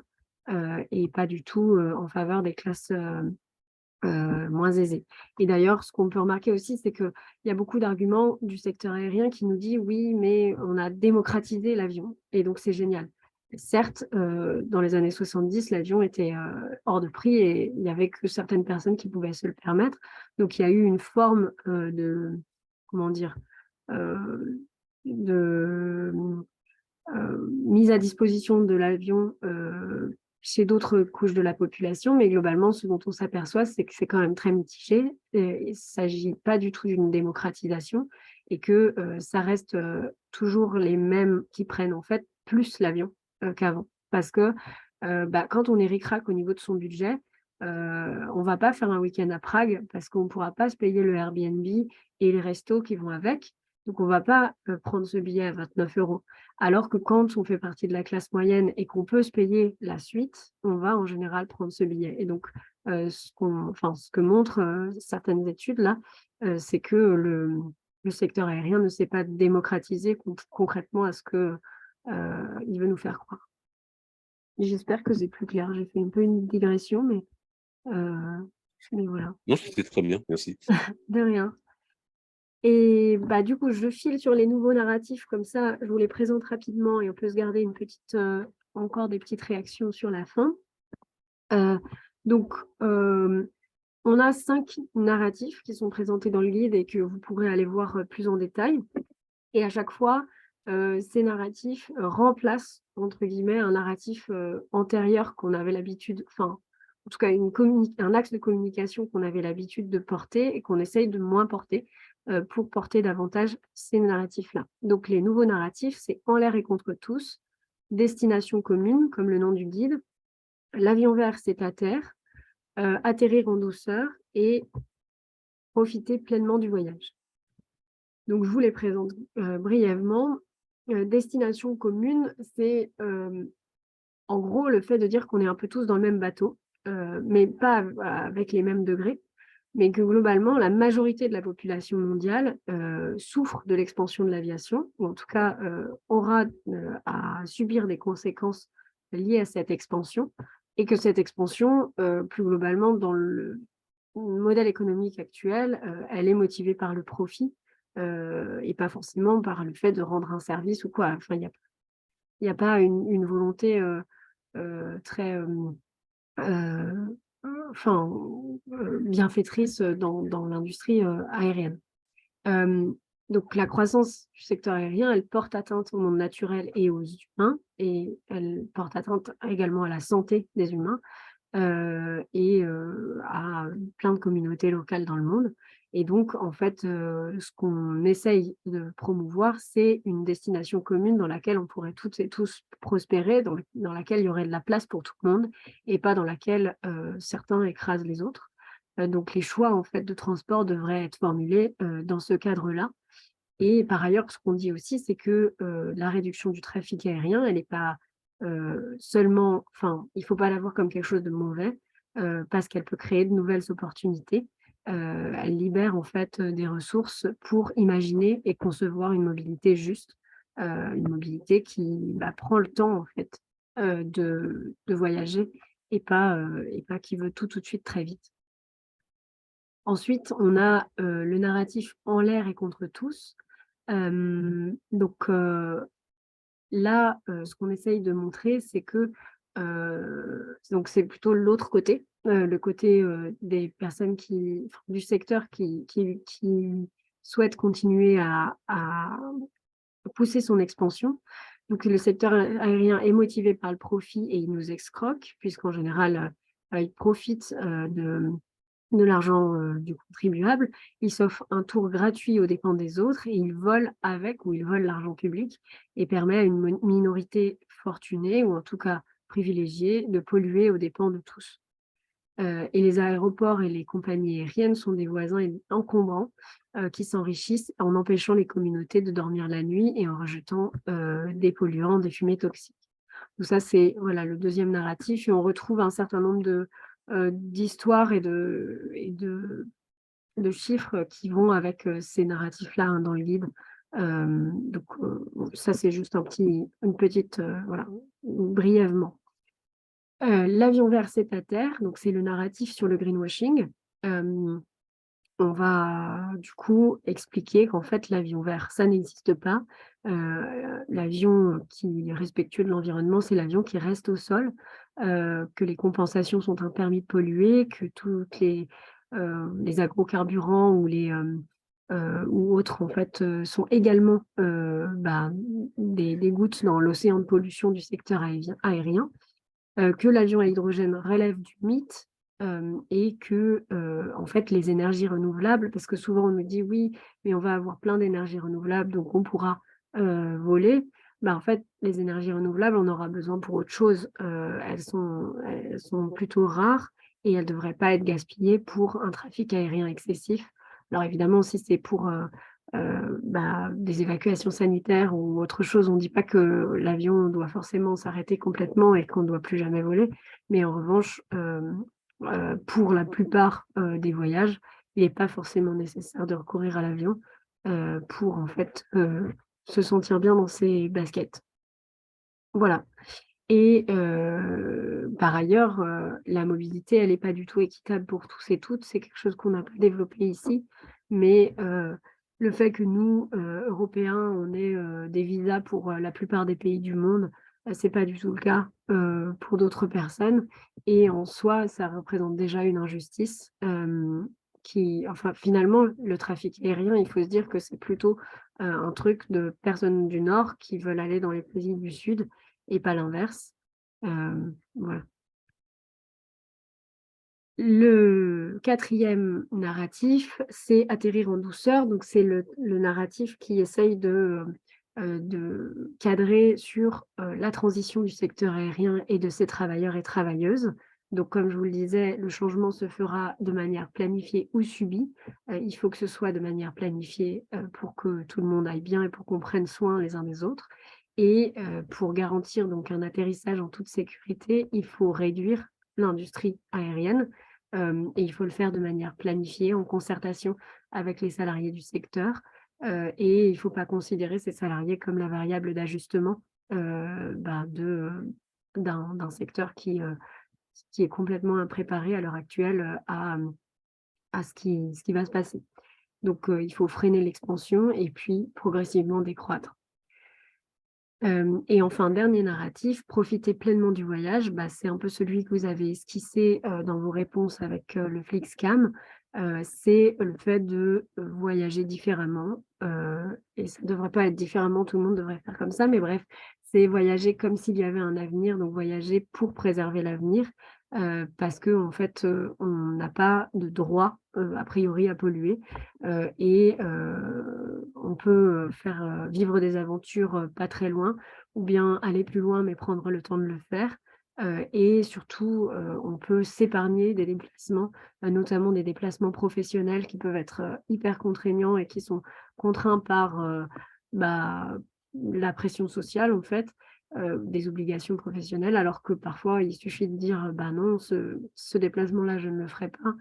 et pas du tout en faveur des classes moins aisées. Et d'ailleurs, ce qu'on peut remarquer aussi, c'est qu'il y a beaucoup d'arguments du secteur aérien qui nous dit oui, mais on a démocratisé l'avion et donc c'est génial. Certes, dans les années 70, l'avion était hors de prix et il n'y avait que certaines personnes qui pouvaient se le permettre. Donc, il y a eu une forme comment dire, de mise à disposition de l'avion chez d'autres couches de la population, mais globalement, ce dont on s'aperçoit, c'est que c'est quand même très mitigé. Il ne s'agit pas du tout d'une démocratisation et que ça reste toujours les mêmes qui prennent en fait plus l'avion qu'avant. Parce que quand on est ric-rac au niveau de son budget, on ne va pas faire un week-end à Prague parce qu'on ne pourra pas se payer le Airbnb et les restos qui vont avec. Donc, on ne va pas prendre ce billet à 29 €. Alors que quand on fait partie de la classe moyenne et qu'on peut se payer la suite, on va en général prendre ce billet. Et donc, ce que montrent certaines études là, c'est que le secteur aérien ne s'est pas démocratisé concrètement à ce qu'il veut nous faire croire. J'espère que c'est plus clair. J'ai fait un peu une digression, mais voilà. Non, c'était très bien, merci. De rien. Et du coup, je file sur les nouveaux narratifs, comme ça, je vous les présente rapidement et on peut se garder encore des petites réactions sur la fin. Donc, on a 5 narratifs qui sont présentés dans le guide et que vous pourrez aller voir plus en détail. Et à chaque fois, ces narratifs remplacent, entre guillemets, un narratif antérieur qu'on avait l'habitude, enfin, en tout cas, un axe de communication qu'on avait l'habitude de porter et qu'on essaye de moins porter pour porter davantage ces narratifs-là. Donc, les nouveaux narratifs, c'est En l'air et contre tous, Destination commune, comme le nom du guide, L'avion vert, c'est à terre, Atterrir en douceur et Profiter pleinement du voyage. Donc, je vous les présente brièvement. Destination commune, c'est en gros le fait de dire qu'on est un peu tous dans le même bateau, mais pas avec les mêmes degrés, mais que globalement, la majorité de la population mondiale souffre de l'expansion de l'aviation, ou en tout cas aura à subir des conséquences liées à cette expansion, et que cette expansion, plus globalement, dans le modèle économique actuel, elle est motivée par le profit et pas forcément par le fait de rendre un service ou quoi. Enfin, il n'y a pas une volonté très bienfaitrice dans l'industrie aérienne. Donc, la croissance du secteur aérien, elle porte atteinte au monde naturel et aux humains, et elle porte atteinte également à la santé des humains et à plein de communautés locales dans le monde. Et donc, en fait, ce qu'on essaye de promouvoir, c'est une destination commune dans laquelle on pourrait toutes et tous prospérer, dans laquelle il y aurait de la place pour tout le monde, et pas dans laquelle certains écrasent les autres. Donc, les choix en fait, de transport devraient être formulés dans ce cadre-là. Et par ailleurs, ce qu'on dit aussi, c'est que la réduction du trafic aérien, elle n'est pas seulement, enfin, il ne faut pas la voir comme quelque chose de mauvais, parce qu'elle peut créer de nouvelles opportunités. Elle libère en fait des ressources pour imaginer et concevoir une mobilité juste, une mobilité qui prend le temps en fait de voyager et pas qui veut tout de suite très vite. Ensuite, on a le narratif En l'air et contre tous. Donc là, ce qu'on essaye de montrer, c'est que donc c'est plutôt l'autre côté, le côté des personnes du secteur qui souhaitent continuer à pousser son expansion. Donc le secteur aérien est motivé par le profit et il nous escroque, puisqu'en général, il profite de l'argent du contribuable, il s'offre un tour gratuit aux dépens des autres et il vole avec ou il vole l'argent public et permet à une minorité fortunée ou en tout cas privilégiée de polluer aux dépens de tous. Et les aéroports et les compagnies aériennes sont des voisins encombrants qui s'enrichissent en empêchant les communautés de dormir la nuit et en rejetant des polluants, des fumées toxiques. Donc ça, c'est voilà, le deuxième narratif et on retrouve un certain nombre d'histoires et de chiffres qui vont avec ces narratifs-là dans le guide. Donc ça, c'est juste une petite, voilà, brièvement. L'avion vert, c'est à terre, donc c'est le narratif sur le greenwashing. On va du coup expliquer qu'en fait, l'avion vert, ça n'existe pas. L'avion qui est respectueux de l'environnement, c'est l'avion qui reste au sol, que les compensations sont un permis de polluer, que toutes les agrocarburants ou autres en fait sont également des gouttes dans l'océan de pollution du secteur aérien, que l'avion à hydrogène relève du mythe et que en fait les énergies renouvelables, parce que souvent on nous dit oui, mais on va avoir plein d'énergies renouvelables, donc on pourra voler. En fait, les énergies renouvelables, on aura besoin pour autre chose. Elles sont plutôt rares et elles ne devraient pas être gaspillées pour un trafic aérien excessif. Alors évidemment, si c'est pour des évacuations sanitaires ou autre chose, on ne dit pas que l'avion doit forcément s'arrêter complètement et qu'on ne doit plus jamais voler. Mais en revanche, pour la plupart des voyages, il n'est pas forcément nécessaire de recourir à l'avion pour en fait se sentir bien dans ses baskets. Voilà. Et par ailleurs, la mobilité, elle n'est pas du tout équitable pour tous et toutes. C'est quelque chose qu'on n'a pas développé ici. Mais le fait que nous, Européens, on ait des visas pour la plupart des pays du monde, Ce n'est pas du tout le cas pour d'autres personnes. Et en soi, ça représente déjà une injustice finalement, le trafic aérien, il faut se dire que c'est plutôt un truc de personnes du Nord qui veulent aller dans les pays du Sud et pas l'inverse. Voilà. Le 4e narratif, c'est atterrir en douceur. Donc, c'est le narratif qui essaye de cadrer sur la transition du secteur aérien et de ses travailleurs et travailleuses. Donc, comme je vous le disais, le changement se fera de manière planifiée ou subie. Il faut que ce soit de manière planifiée pour que tout le monde aille bien et pour qu'on prenne soin les uns des autres. Et pour garantir donc un atterrissage en toute sécurité, il faut réduire l'industrie aérienne et il faut le faire de manière planifiée, en concertation avec les salariés du secteur. Et il ne faut pas considérer ces salariés comme la variable d'ajustement d'un secteur qui est complètement impréparé à l'heure actuelle à ce qui va se passer. Donc, il faut freiner l'expansion et puis progressivement décroître. Et enfin, dernier narratif, profiter pleinement du voyage, c'est un peu celui que vous avez esquissé dans vos réponses avec le FlixCam. C'est le fait de voyager différemment. Et ça ne devrait pas être différemment, tout le monde devrait faire comme ça, mais bref, c'est voyager comme s'il y avait un avenir, donc voyager pour préserver l'avenir, parce qu'en fait, on n'a pas de droit, a priori, à polluer. Et on peut faire vivre des aventures pas très loin, ou bien aller plus loin, mais prendre le temps de le faire. Et surtout, on peut s'épargner des déplacements, notamment des déplacements professionnels qui peuvent être hyper contraignants et qui sont contraints par la pression sociale, en fait, des obligations professionnelles, alors que parfois, il suffit de dire « non, ce déplacement-là, je ne le ferai pas ».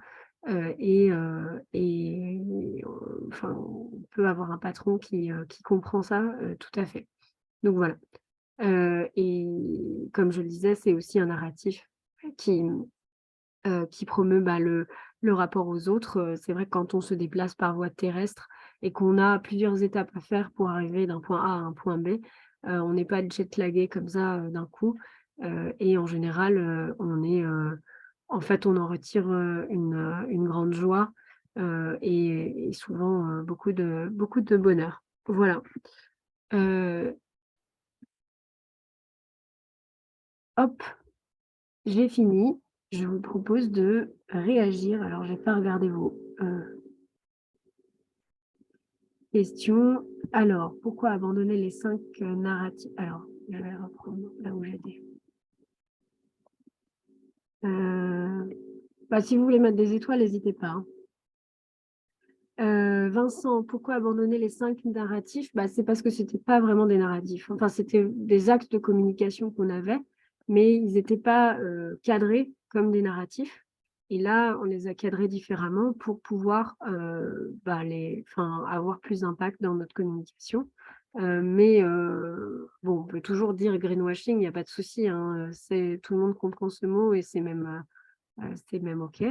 On peut avoir un patron qui comprend ça tout à fait. Donc voilà. Et comme je le disais, c'est aussi un narratif qui promeut le rapport aux autres. C'est vrai que quand on se déplace par voie terrestre et qu'on a plusieurs étapes à faire pour arriver d'un point A à un point B, on n'est pas jet-lagué comme ça d'un coup. Et en général, en fait, on en retire une grande joie et souvent beaucoup de bonheur. Voilà. Hop, j'ai fini. Je vous propose de réagir. Alors, je n'ai pas regardé vos questions. Alors, pourquoi abandonner les 5 narratifs? Alors, je vais reprendre là où j'étais. Si vous voulez mettre des étoiles, n'hésitez pas. Vincent, pourquoi abandonner les 5 narratifs? C'est parce que ce n'était pas vraiment des narratifs. Enfin, c'était des axes de communication qu'on avait, mais ils n'étaient pas cadrés comme des narratifs. Et là, on les a cadrés différemment pour pouvoir avoir plus d'impact dans notre communication. On peut toujours dire greenwashing, il n'y a pas de souci. Hein, tout le monde comprend ce mot et c'est même OK.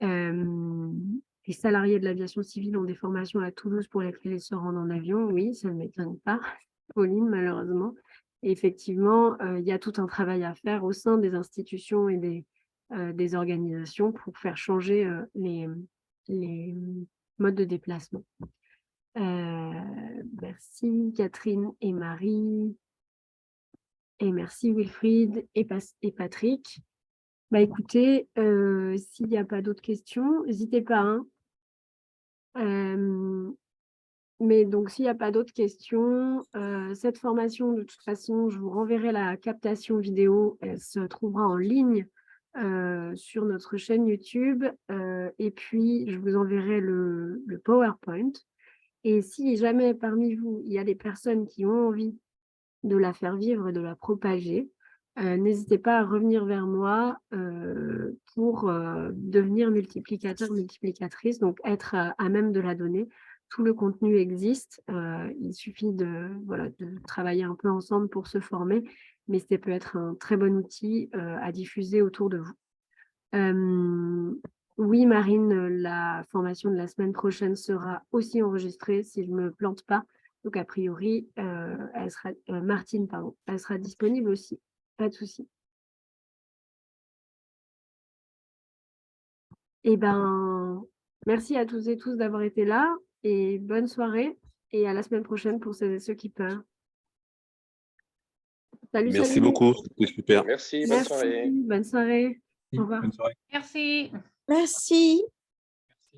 Les salariés de l'aviation civile ont des formations à Toulouse pour lesquelles ils se rendent en avion. Oui, ça ne m'étonne pas, Pauline, malheureusement. Et effectivement, il y a tout un travail à faire au sein des institutions et des organisations pour faire changer les modes de déplacement. Merci Catherine et Marie. Et merci Wilfried et Patrick. Écoutez, s'il n'y a pas d'autres questions, n'hésitez pas. Hein. Mais donc, s'il n'y a pas d'autres questions, cette formation, de toute façon, je vous renverrai la captation vidéo. Elle se trouvera en ligne sur notre chaîne YouTube. Et puis, je vous enverrai le PowerPoint. Et si jamais parmi vous, il y a des personnes qui ont envie de la faire vivre, de la propager, n'hésitez pas à revenir vers moi pour devenir multiplicateur, multiplicatrice, donc être à même de la donner. Tout le contenu existe, il suffit de travailler un peu ensemble pour se former, mais ça peut être un très bon outil à diffuser autour de vous. Oui, Marine, la formation de la semaine prochaine sera aussi enregistrée, si je ne me plante pas. Donc, a priori, Martine, pardon, elle sera disponible aussi. Pas de souci. Eh ben, merci à toutes et tous d'avoir été là et bonne soirée et à la semaine prochaine pour celles et ceux qui peuvent. Salut, Merci salut. beaucoup, c'était super. Merci, bonne soirée. Bonne soirée. Au revoir. Bonne soirée. Merci. Merci.